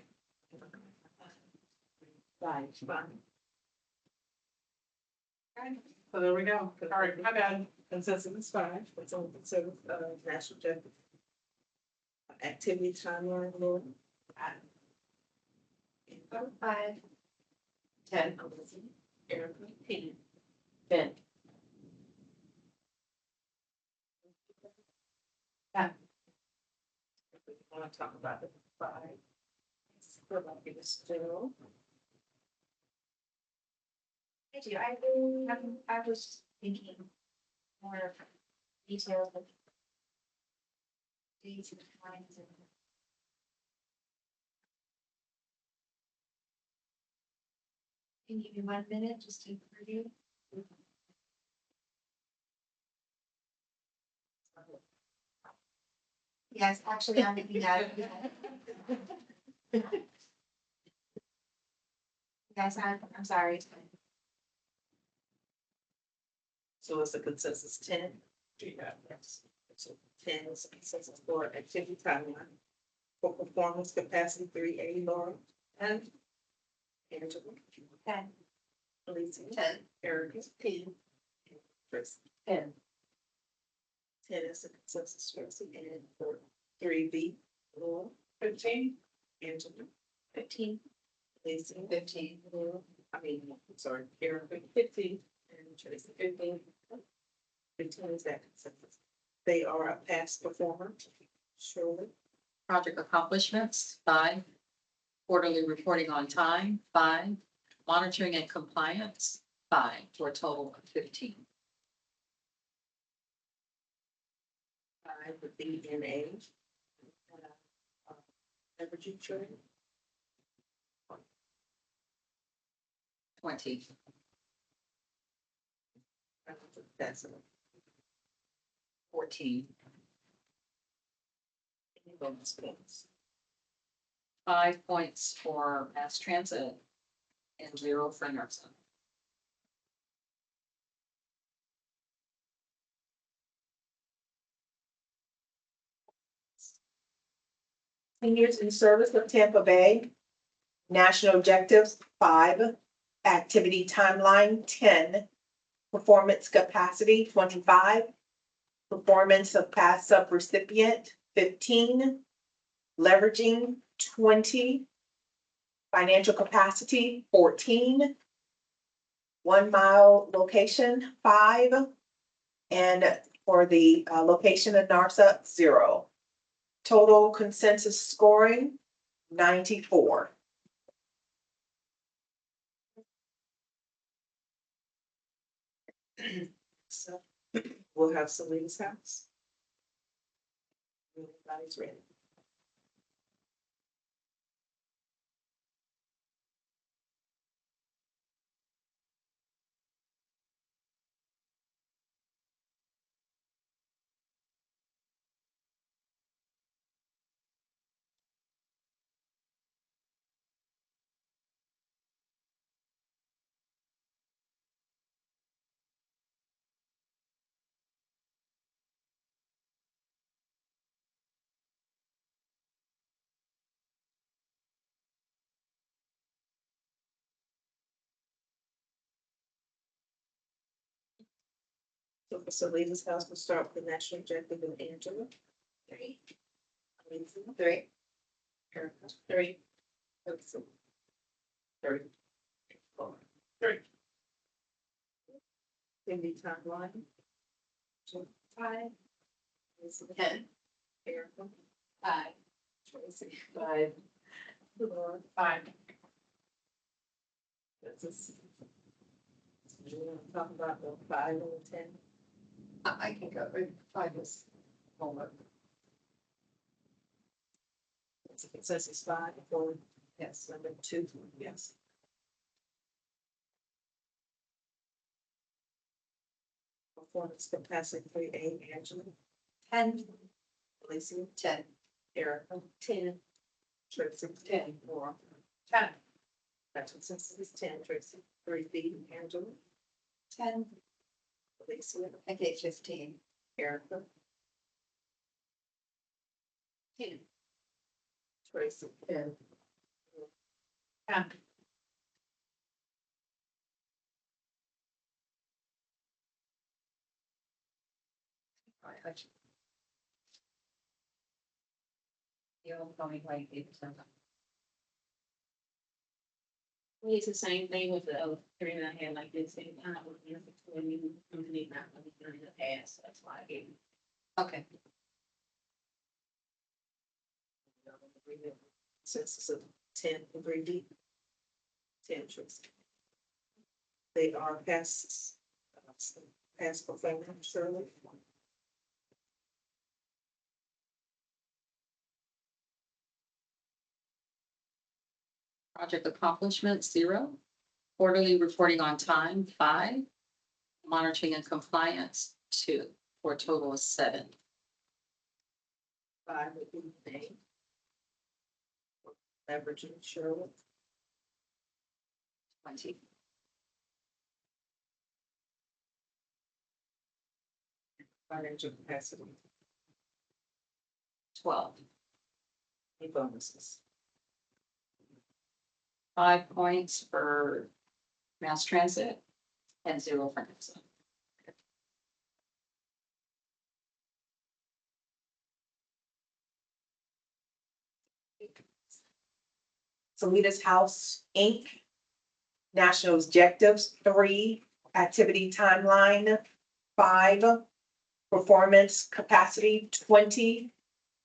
So there we go. All right, my bad. Consensus is five. What's on consensus, national objective? Activity timeline, Laura. 5. 10. Erica. 10. 10. We want to talk about the five. We're going to give us general. I do, I was thinking more details of dates and times and. Can you give me 1 minute just to review? Yes, actually, I'm looking at it. Guys, I'm sorry. So it's a consensus 10. Yeah. Yes. So 10 is a consensus for activity timeline. For performance capacity 3A, Laura. And Angela. 10. Lisa. 10. Erica. 10. Chris. 10. 10 is a consensus for and for 3B, Laura. 15. Angela. 15. Lisa. 15. Laura. Sorry, Erica. 15. And Tracy. 15. 15 is that consensus. They are a past performer. Surely. Project accomplishments, 5. Quarterly reporting on time, 5. Monitoring and compliance, 5, for a total of 15. 5 would be in age. Leveraging training. 20. That's a 14. bonus points. 5 points for mass transit and 0 for nursing. Seniors in service of Tampa Bay. National objectives, 5. Activity timeline, 10. Performance capacity, 25. Performance of past subrecipient, 15. Leveraging, 20. Financial capacity, 14. 1 mile location, 5. And for the location in NARSA, 0. Total consensus scoring, 94. So we'll have Selena's house. Everybody's ready. So for Selena's house, we'll start with the national objective in Angela. 3. Lisa. 3. Erica. 3. Lisa. 3. 4. 3. Cindy timeline. 5. Lisa. 10. Erica. 5. Tracy. 5. Laura. 5. This is You want to talk about the 5 and the 10? I can go with 5 is homework. It's a consensus 5 for Yes. number 2, yes. Performance capacity 3A, Angela, 10, Alicia, 10, Erica, 10. Tracy, 10, or 10. that consensus is 10, Tracy, 3B, Angela, 10, Alicia, I gave 15. Erica, 10. Tracy, 10. 10. You're going like 8%. It's the same thing with the other 3 that I had like this, same kind of, when you, company not really doing the past, so that's why I gave. Okay. Consensus of 10 for 3B, 10, Tracy. They are passes, pass for family, Shirley. Project accomplishments, 0. Quarterly reporting on time, 5. Monitoring and compliance, 2, for a total of 7. 5 would be name. Leveraging Shirley, 20. financial capacity, 12. any bonuses. 5 points for mass transit and 0 for NIPSA. Salinas House, Inc., National Objectives, 3, Activity Timeline, 5, Performance Capacity, 20,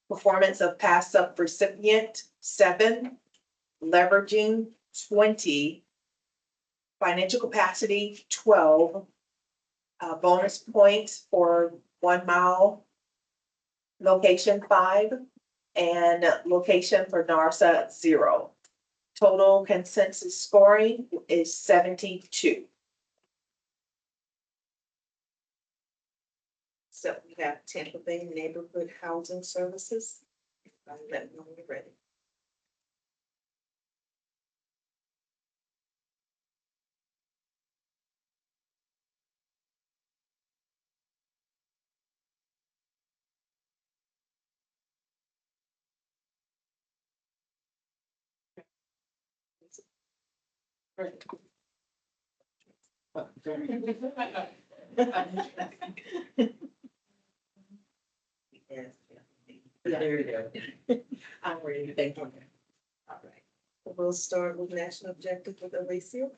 Performance of Past Subrecipient, 7, Leveraging, 20, Financial Capacity, 12, bonus points for 1 mile, location 5, and location for NARSA 0. Total consensus scoring is 72. So we have Tampa Bay Neighborhood Housing Services. Let me know when you're ready. Yes. There you go. I'm ready, thank you. All right, we'll start with national objective with Alicia.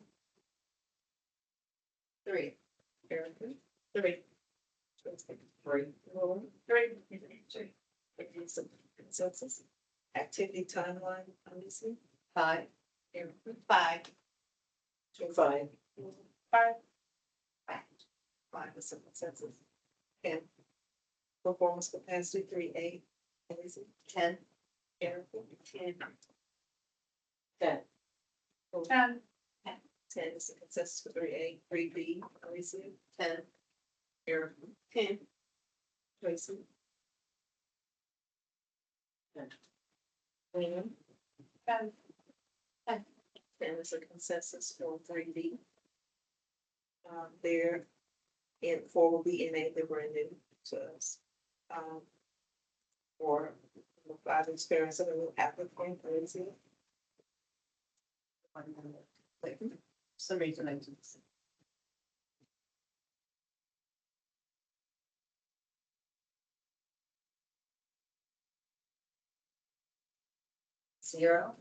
3, Erica. 3. Tracy. 3. Laura. 3. It's a consensus. Activity timeline, Alicia. 5, Erica. 5. 5. 5. 5 is a consensus. 10. Performance capacity 3A, Alicia. 10, Erica. 10. 10. 10 is a consensus for 3A, 3B, Alicia. 10, Erica. 10. Tracy. 10. William. 10. 10 is a consensus for 3B. There, and 4 will be NA, they were new to us. For 5 experience of a new applicant, Alicia. Some reason I didn't see. Zero.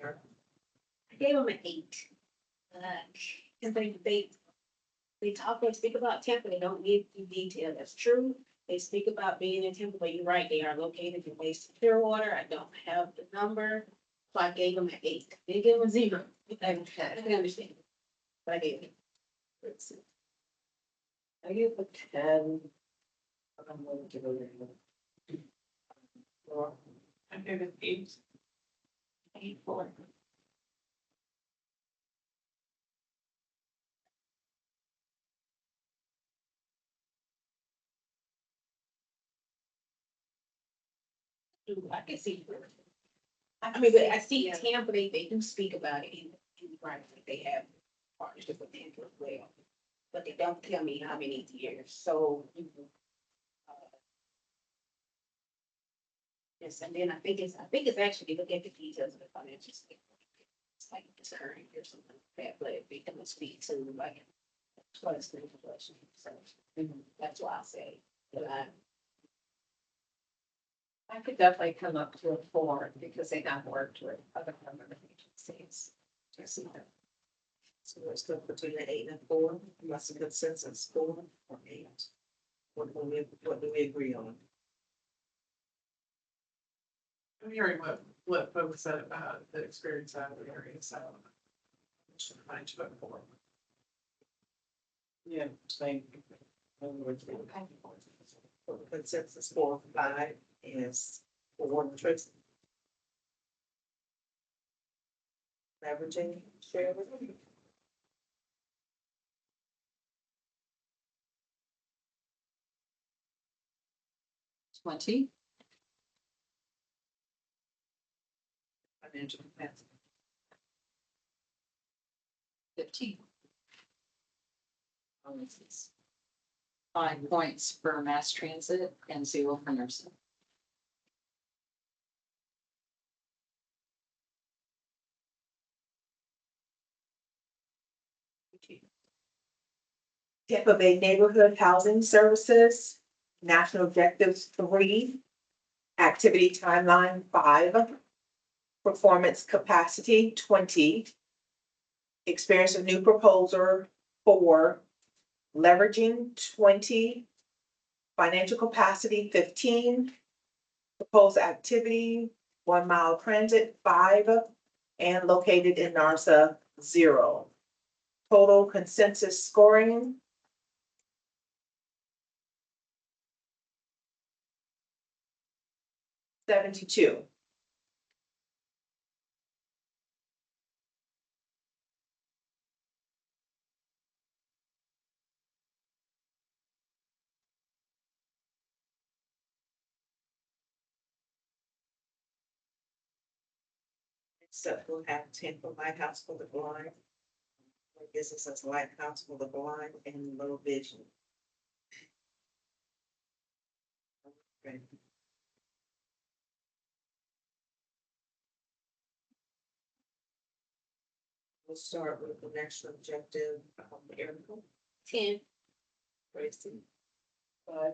I gave them an 8. Cause they talk and speak about Tampa, they don't give you detail, that's true. They speak about being in Tampa, but you're right, they are located in Base Clearwater, I don't have the number. So I gave them an 8, didn't give them a 0. I can understand, but I gave it. I give a 10. I'm going to go there. Laura? I'm good with 8. 8, 4. Ooh, I can see. I mean, but I see Tampa, they do speak about it in the right, they have partnership with Tampa as well. But they don't tell me how many years, so. Yes, and then I think it's actually look at the details of the financial statement. It's like it's current or something like that, but they can speak to like. Plus the inflation, so that's why I say that I could definitely come up to a 4 because they have worked with other government agencies. So we're still between the 8 and 4, unless a consensus 4 or 8. What do we agree on? I'm hearing what folks said about the experience out of the area, so. I should find you at 4. Yeah, same. Consensus 4, 5 is 4, Tracy. Averaging, share with me. $20. Financial capacity. 15. 5 points for mass transit and 0 for nursing. Tampa Bay Neighborhood Housing Services, National Objectives 3, Activity Timeline 5, Performance Capacity 20, Experience of New Proposer 4, Leveraging 20, Financial Capacity 15, Proposed Activity 1 mile transit 5, and located in NARSA 0. Total consensus scoring 72. So we'll have Tampa Lighthouse for the blind. Business as Lighthouse for the blind and low vision. Okay. We'll start with the next objective, Erica, 10. Tracy, 5.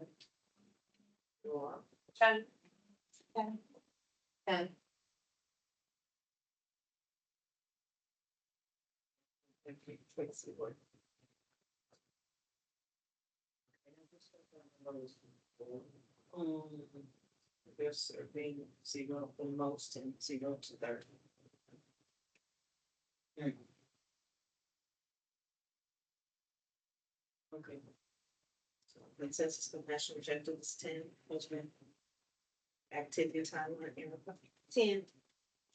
Laura, 10. 10. and Tracy. What? They're serving 0 for most and 0 to 30. Okay. So consensus for national objective is 10, Benjamin. Activity timeline, Erica, 10.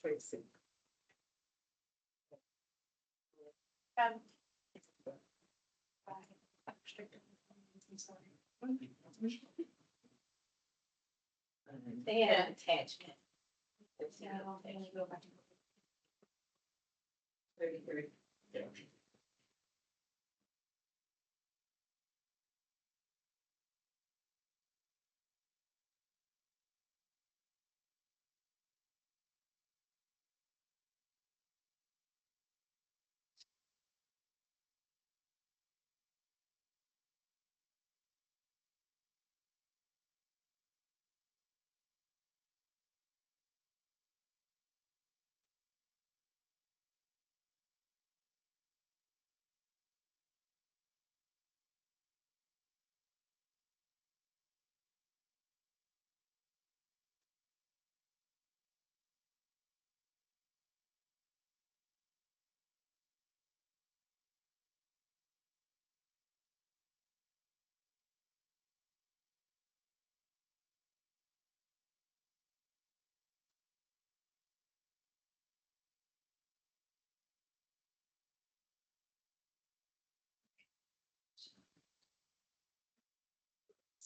Tracy. 10. They had an attachment. Yeah, I'll go back to 33. Yeah.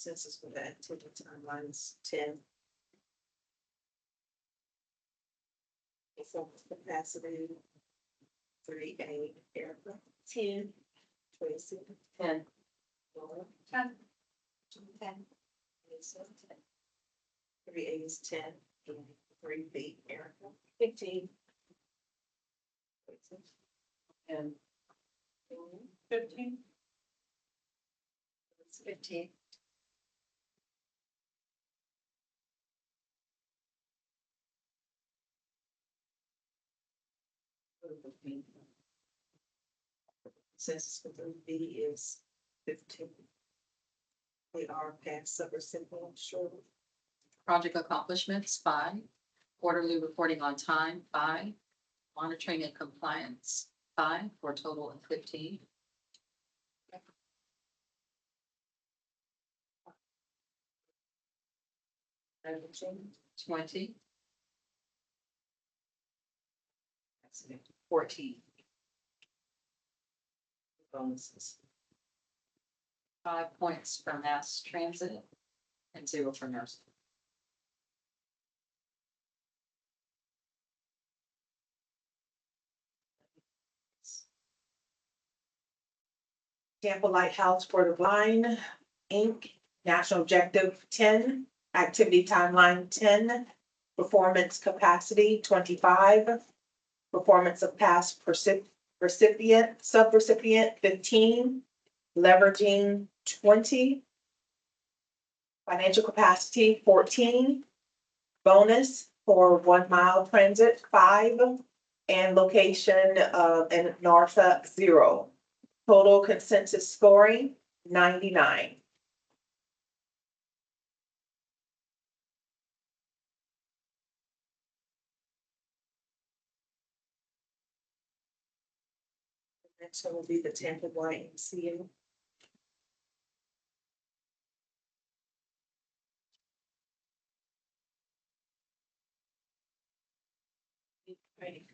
Census for the activity timeline is 10. Performance capacity, 3A, Erica, 10. Tracy, 10. Laura, 10. 10, Lisa, 10. 3A is 10, 3B, Erica, 15. Tracy, And 15. It's 15. Census for 3B is 15. We are past subrecipient, sure. Project accomplishments, 5. Quarterly reporting on time, 5. Monitoring and compliance, 5, for a total of 15. Averaging, 20. 14. bonuses. 5 points for mass transit and 0 for nursing. Tampa Lighthouse Port of Line, Inc., National Objective 10, Activity Timeline 10, Performance Capacity 25, Performance of Past Recipient, Subrecipient 15, Leveraging 20, Financial Capacity 14, Bonus for 1 mile transit 5, and Location in Norfolk 0. Total consensus scoring 99. Next one will be the Tampa YMCA. Ready.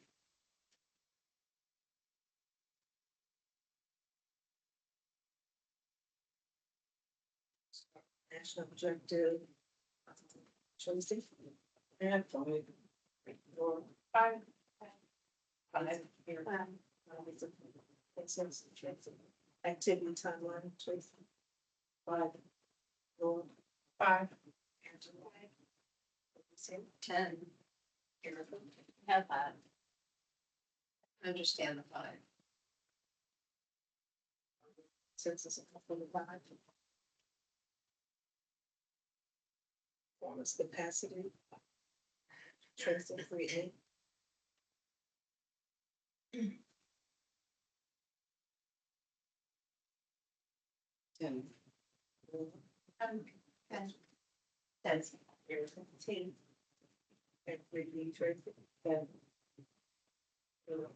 National Objective. Tracy. And Laura. 5. 5. Here. Consensus, Tracy. Activity timeline, Tracy. 5. Laura. 5. Angela. 10. Erica. Have 5. Understand the 5. Census for the 5. Performance capacity. Tracy, 3A. Ten. Laura. 10. Erica. 10. And 3B, Tracy. 10. Laura.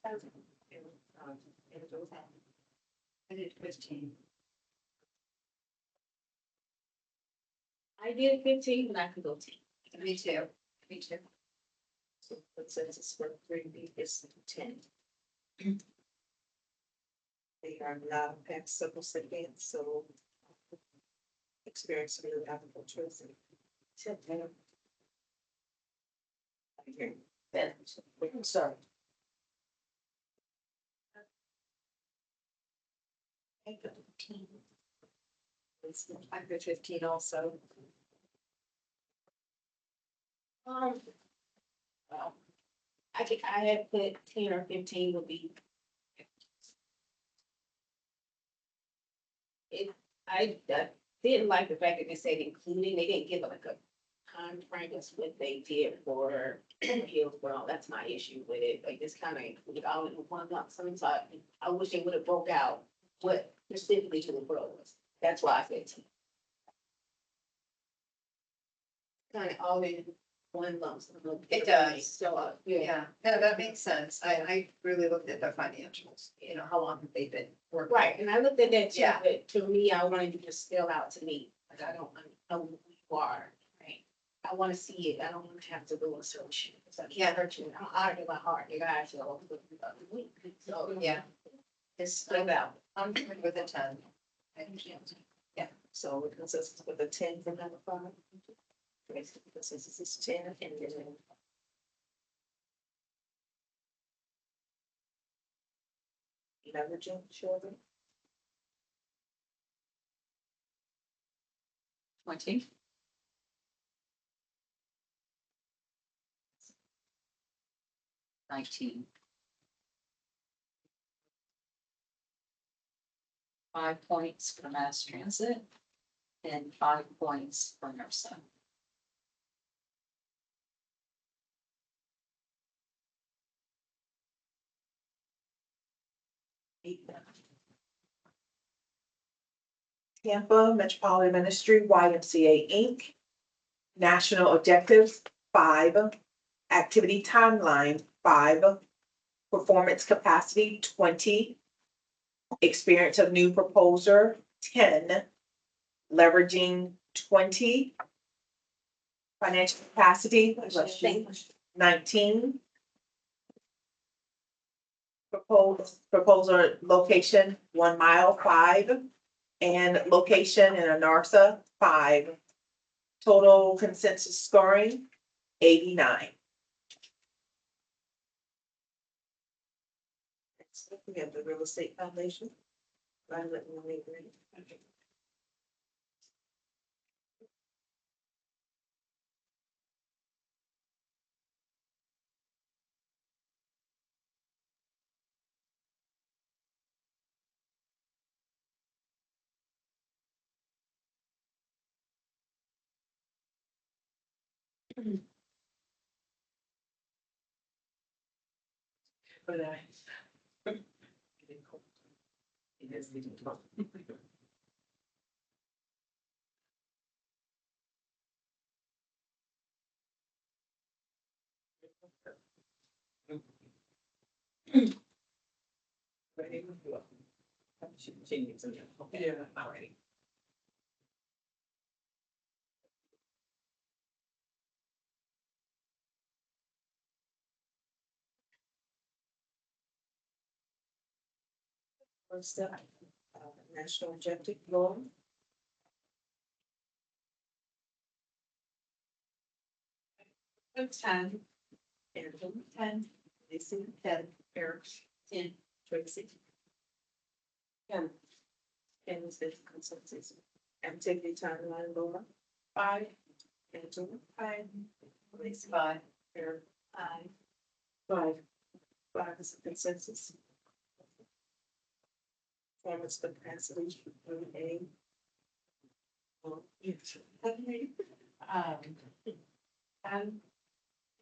Angela. I did 15. I did 15, but I could go 10. Me too. Me too. So consensus for 3B is 10. They are not past subrecipients, so experience with applicable Tracy. 10. Ben, sorry. I'm good 15 also. Well, I think I had put 10 or 15 would be. I didn't like the fact that they said including, they didn't give like a time frame, that's what they did for Hillsborough, that's my issue with it, like this kind of included all in one lump sum, so I wish they would have broke out what specifically to the borough was, that's why I said 10. Kind of all in one lump sum. It does. So, Yeah, no, that makes sense. I really looked at the financials, how long have they been working? Right, and I looked at that too, Yeah. but to me, I wanted you to spell out to me, like, I don't know who you are, right? I wanna see it, I don't wanna have to go and search, so I can't hurt you, I'm honored in my heart, you guys, so, so, Yeah, it's spelled out. I'm good with a 10. Thank you. Yeah. So the consensus with the 10 for number 5. Okay, so the consensus is 10 and then. Leveraging children. 20. 19. 5 points for mass transit and 5 points for nursing. Tampa Metropolitan Ministry, YMCA Inc. National Objectives, 5. Activity Timeline, 5. Performance Capacity, 20. Experience of New Proposer, 10. Leveraging, 20. Financial Capacity, 19. Proposer Location, 1 mile, 5. And location in Anarsa, 5. Total consensus scoring, 89. Next up, we have the real estate foundation. Violet and Lee Green. But it is getting cold. Ready? She needs some. Okay. Yeah. Alrighty. First up, national objective goal. It's 10. Angela, 10. Lacey, 10, Eric, 10, Tracy. 10. And is this consensus? Activity timeline, Laura. 5. Angela. 5. Lacey. 5. Eric. 5. 5. 5 is a consensus. Performance capacity, A. Yes. 10.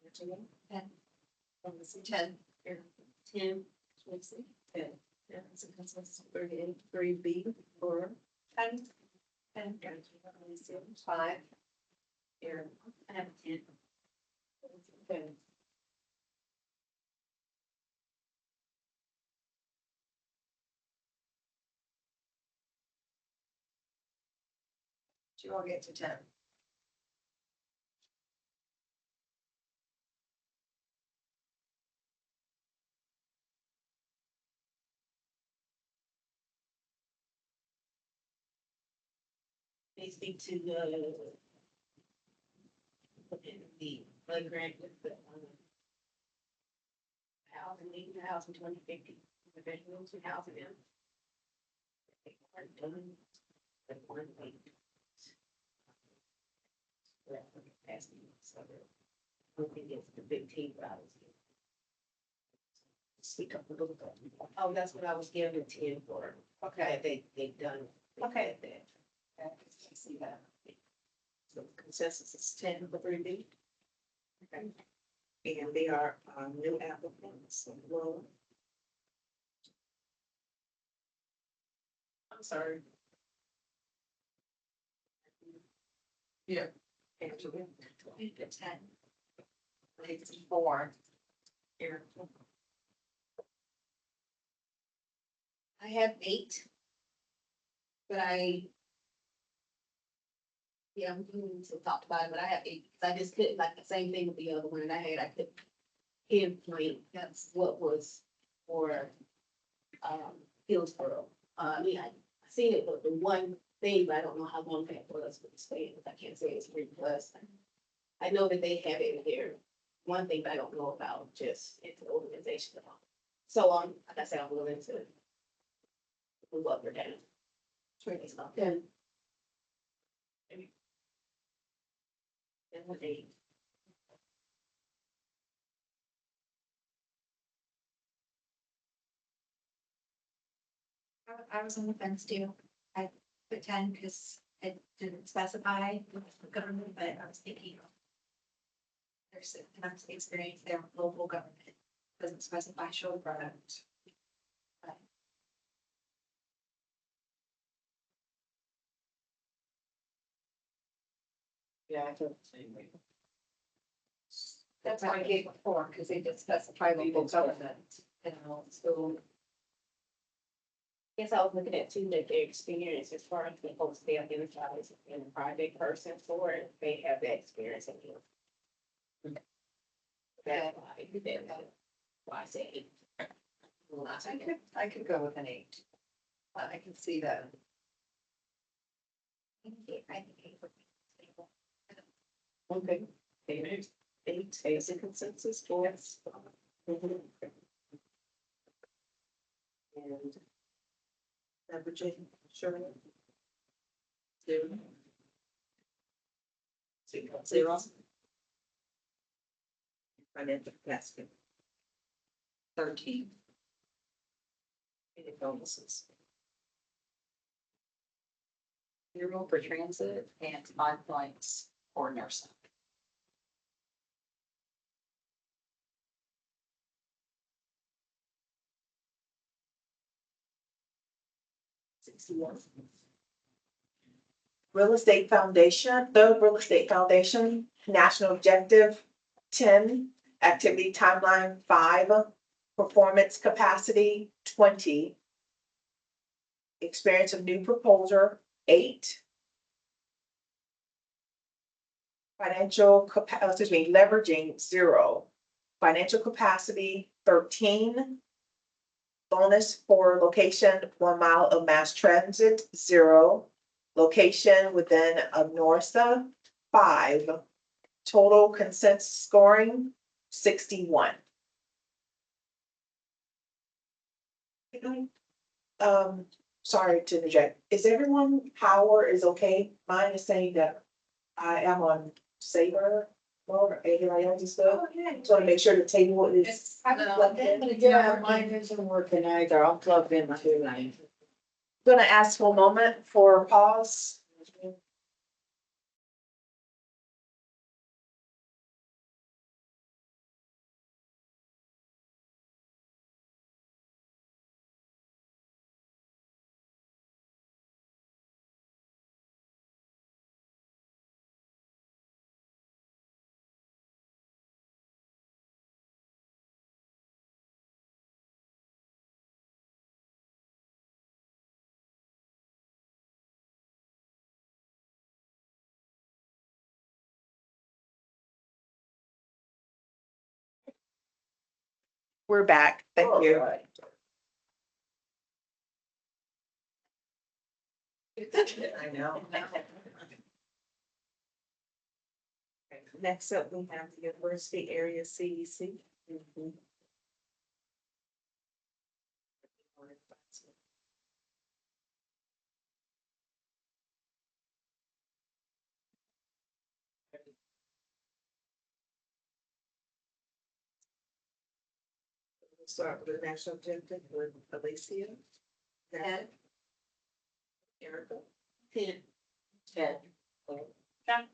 Angela. 10. Lacey. 10. Eric. 10. Tracy. 10. Yeah, it's a consensus. 38, 3B, Laura. 10. Angela. Lacey. 5. Eric. I have a 10. 10. You all get to 10. They speak to the flood grant with the housing, leaving the house in 2050, the veterans and housing them. They weren't done, but one thing. So I think it's the 15 dollars. Speak up a little bit. Oh, that's what I was given 10 for. Okay, they've done. Okay. That. I see that. So consensus is 10 for 3B. Okay. And they are new applicants. Laura. I'm sorry. Yeah. Angela. 10. Lacey. 4. Eric. I have 8. But I'm doing some talked about it, but I have 8, because I just couldn't, like the same thing with the other one that I couldn't pinpoint, that's what was for, Hillsborough. I mean, I seen it, but the one thing, but I don't know how long that was with the state, I can't say it's 3+. I know that they have it in there, one thing, but I don't know about just it's an organization. So, like I said, I'm willing to move up or down. Yeah. And what they. I was on the fence too. I put 10 because it didn't specify with the government, but I was thinking there's enough experience there with local government. Doesn't specify show product. Yeah, I feel the same way. That's what I gave before, because they did specify local government, you know, so. Guess I was looking at too, that their experience as far as the folks they identify as in a private person for it, they have that experience in here. That's why I say 8. I could go with an 8. I can see that. I think 8 would be stable. Okay. 8 is a consensus for us. And Virginia, Shirley. 0. 0. Financial capacity. 13. Any bonuses? 0 for transit and 5 points for nursing. Real Estate Foundation, the Real Estate Foundation, National Objective 10, Activity Timeline 5, Performance Capacity 20, Experience of New Proposer 8, Leveraging 0, Financial Capacity 13, Bonus for location 1 mile of mass transit 0, location within of Norsa 5, total consensus scoring 61. Sorry to interject. Is everyone power is okay? Mine is saying that I am on saver mode, everybody else is good. Just want to make sure the table is. I was plugged in, but it's Yeah, not mine working. isn't working either. I'll plug in too. Gonna ask for a moment for pause. We're back. Thank you. I know. Next up, we have the University Area CEC. We'll start with the national objective with Alicia. 10. Erica. 10. 10. 10.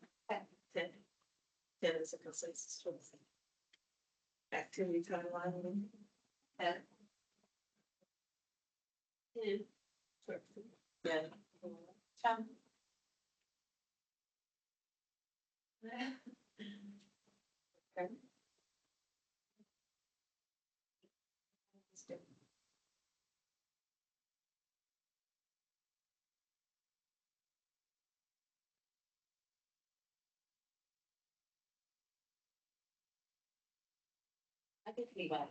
10 is a consensus choice. Activity timeline. 10. 10. Yeah. 10. Okay. I think anybody.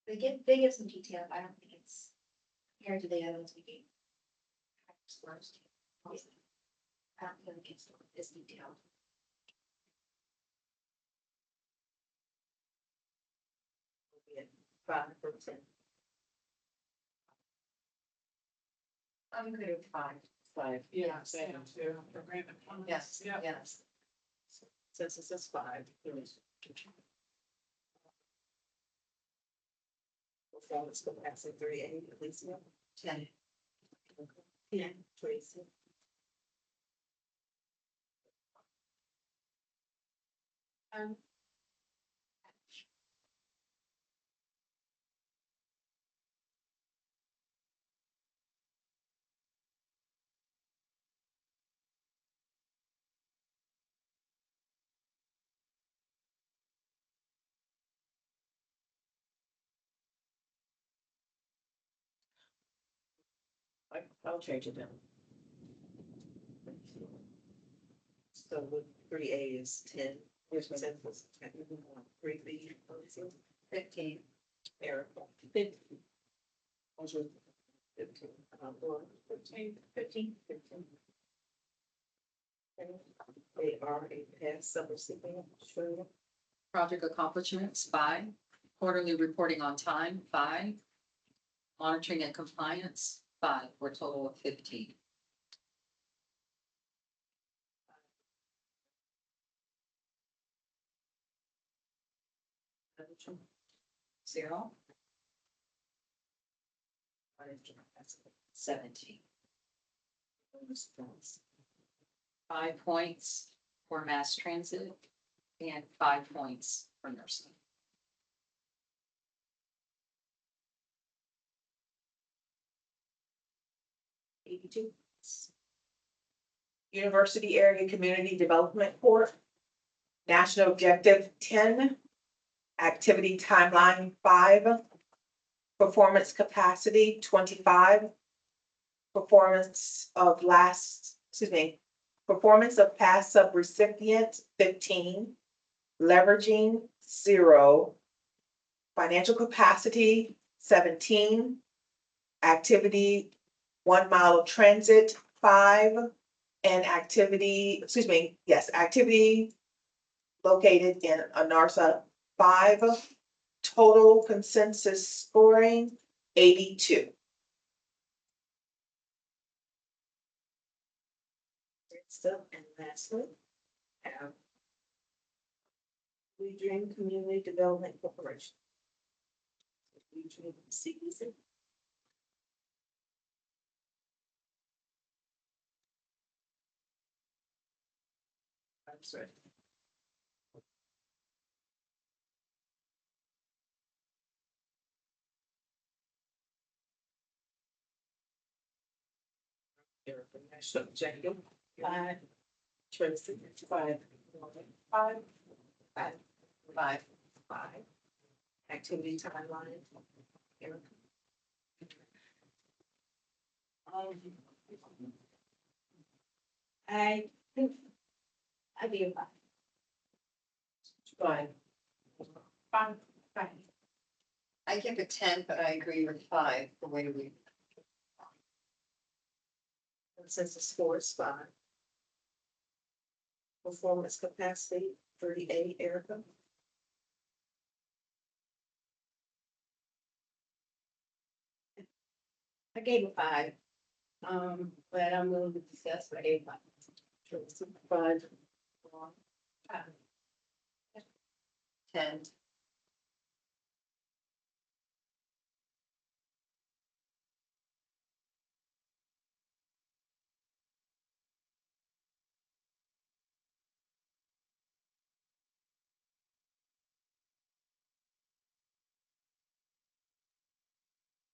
They give some detail, but I don't think it's compared to the other ones we gave. I don't think it's this detailed. 5%. I'm good with 5. 5. Yeah, same too. For random comments. Yes, Yeah. yes. Since it says 5. Performance capacity 3A, Alicia. 10. Yeah. Tracy. I'll change it down. So with 3A is 10. Yes, ma'am. Since it's 10. 3B, Alicia. 15. Erica. 50. 15. Laura. 15. 15. They are a past subrecipient. Shirley. Project accomplishments, 5. Quarterly reporting on time, 5. Monitoring and compliance, 5, for a total of 15. Zero. 17. 5 points for mass transit and 5 points for nursing. University Area Community Development Corp. National Objective 10, Activity Timeline 5, Performance Capacity 25, Performance of past subrecipient 15, Leveraging 0, Financial Capacity 17, Activity 1 mile of transit 5, and activity located in Anarsa 5, total consensus scoring 82. Great stuff. And lastly, have We Dream Community Development Corporation. We Dream CDBG. I'm sorry. Erica, National Jacob. 5. Tracy. 5. 5. 5. 5. 5. Activity timeline. Erica. I think I give 5. 5. 5. 5. I give it 10, but I agree with 5, the way we. Consensus score is 5. Performance capacity 38, Erica. I gave it 5. But I'm willing to discuss, but I gave 5. Tracy. 5. 10.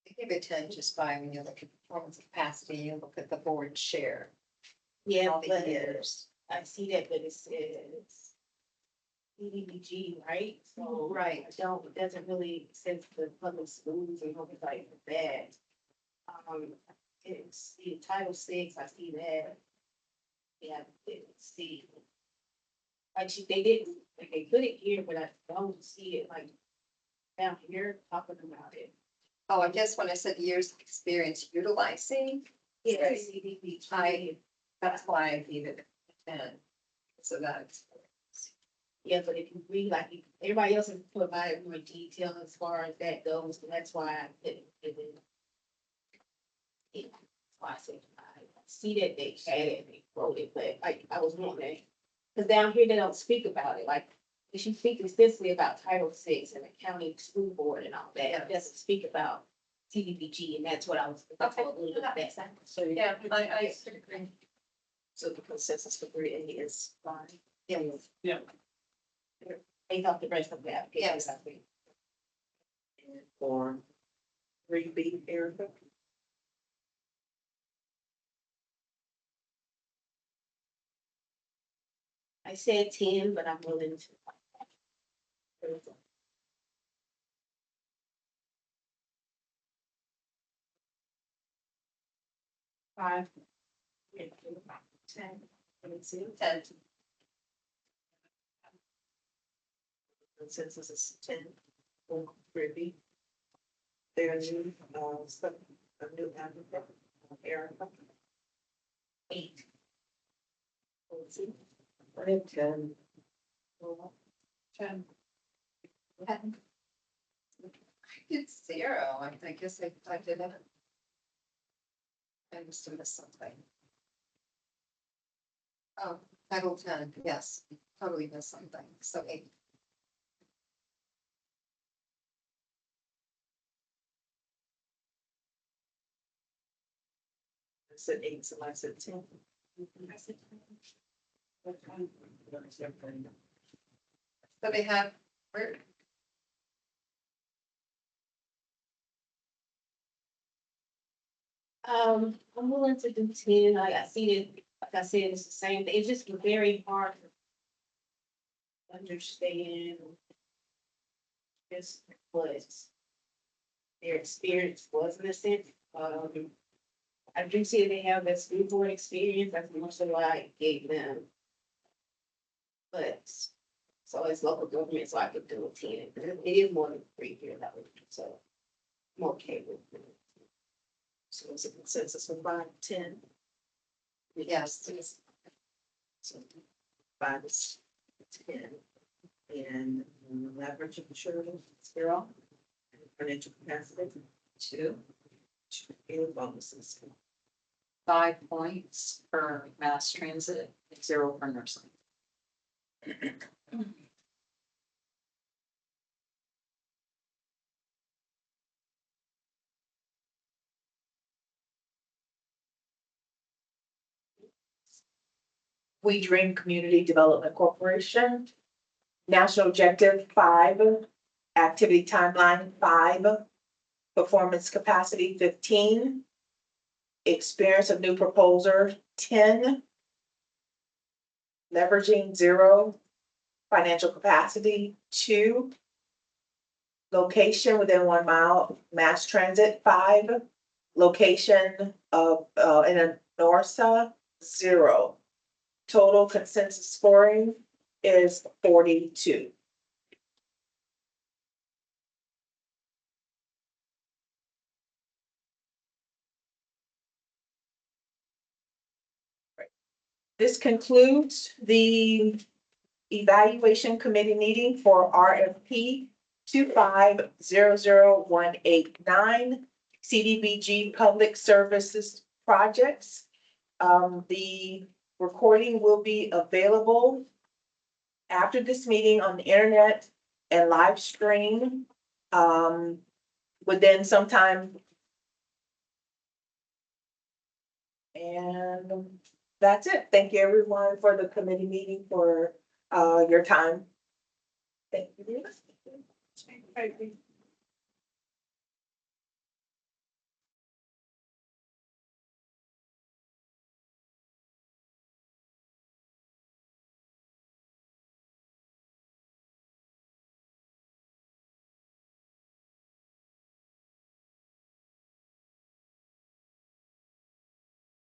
I give it 10 just by when you look at performance capacity, you look at the board share. Yeah, All the but years. I see that, but it says CDBG, right? So Right. it doesn't really sense the public schools and hope like that. It's the Title VI, I see that. Yeah, it's the. Actually, they didn't, like, they put it here, but I don't see it like down here talking about it. Oh, I guess when I said years of experience utilizing, Yes. that's why I gave it a 10. So that's, Yeah, but if you read, like, everybody else has provided more detail as far as that goes, and that's why I didn't. Why I said, I see that they had it, they wrote it, but I was wondering, because down here they don't speak about it, like, she speaks extensively about Title VI and the county school board and all that, it doesn't speak about CDBG, and that's what I was looking for a little bit of that. so yeah, I agree. So the consensus for 3A is fine. Yes. Take off the rest of the application. Yes. I think. And for 3B, Erica? I said 10, but I'm willing to. Five. 10. Let me see. 10. Consensus is 10 for 3B. There are new, a new applicant, Erica. 8. Let's see. I have 10. 10. It's 0. I guess I didn't. I must have missed something. Oh, Title 10, yes, totally missed something. So 8. I said 8, somebody said 10. I said 10. So they have, where, I'm willing to do 10. I see it, like I said, it's the same. It's just very hard to understand just what their experience was in a sense. I do see they have that school board experience. That's more so what I gave them. But so it's local government, so I could do a 10. It is more than 3 here, that would so I'm okay with it. So it's a consensus for 5, 10. yes, So 5 is 10. And leverage of maturity, 0. And financial capacity, 2. Any bonuses? 5 points for mass transit, 0 for nursing. We Dream Community Development Corporation. National Objective 5, Activity Timeline 5, Performance Capacity 15, Experience of New Proposer 10, Leveraging 0, Financial Capacity 2, Location within 1 mile, Mass Transit 5, Location of in a Norsa 0. Total consensus scoring is 42. This concludes the evaluation committee meeting for RFP 25-00189 CDBG Public Services Projects. The recording will be available after this meeting on the internet and live stream within some time. And that's it. Thank you, everyone, for the committee meeting, for your time. Thank you.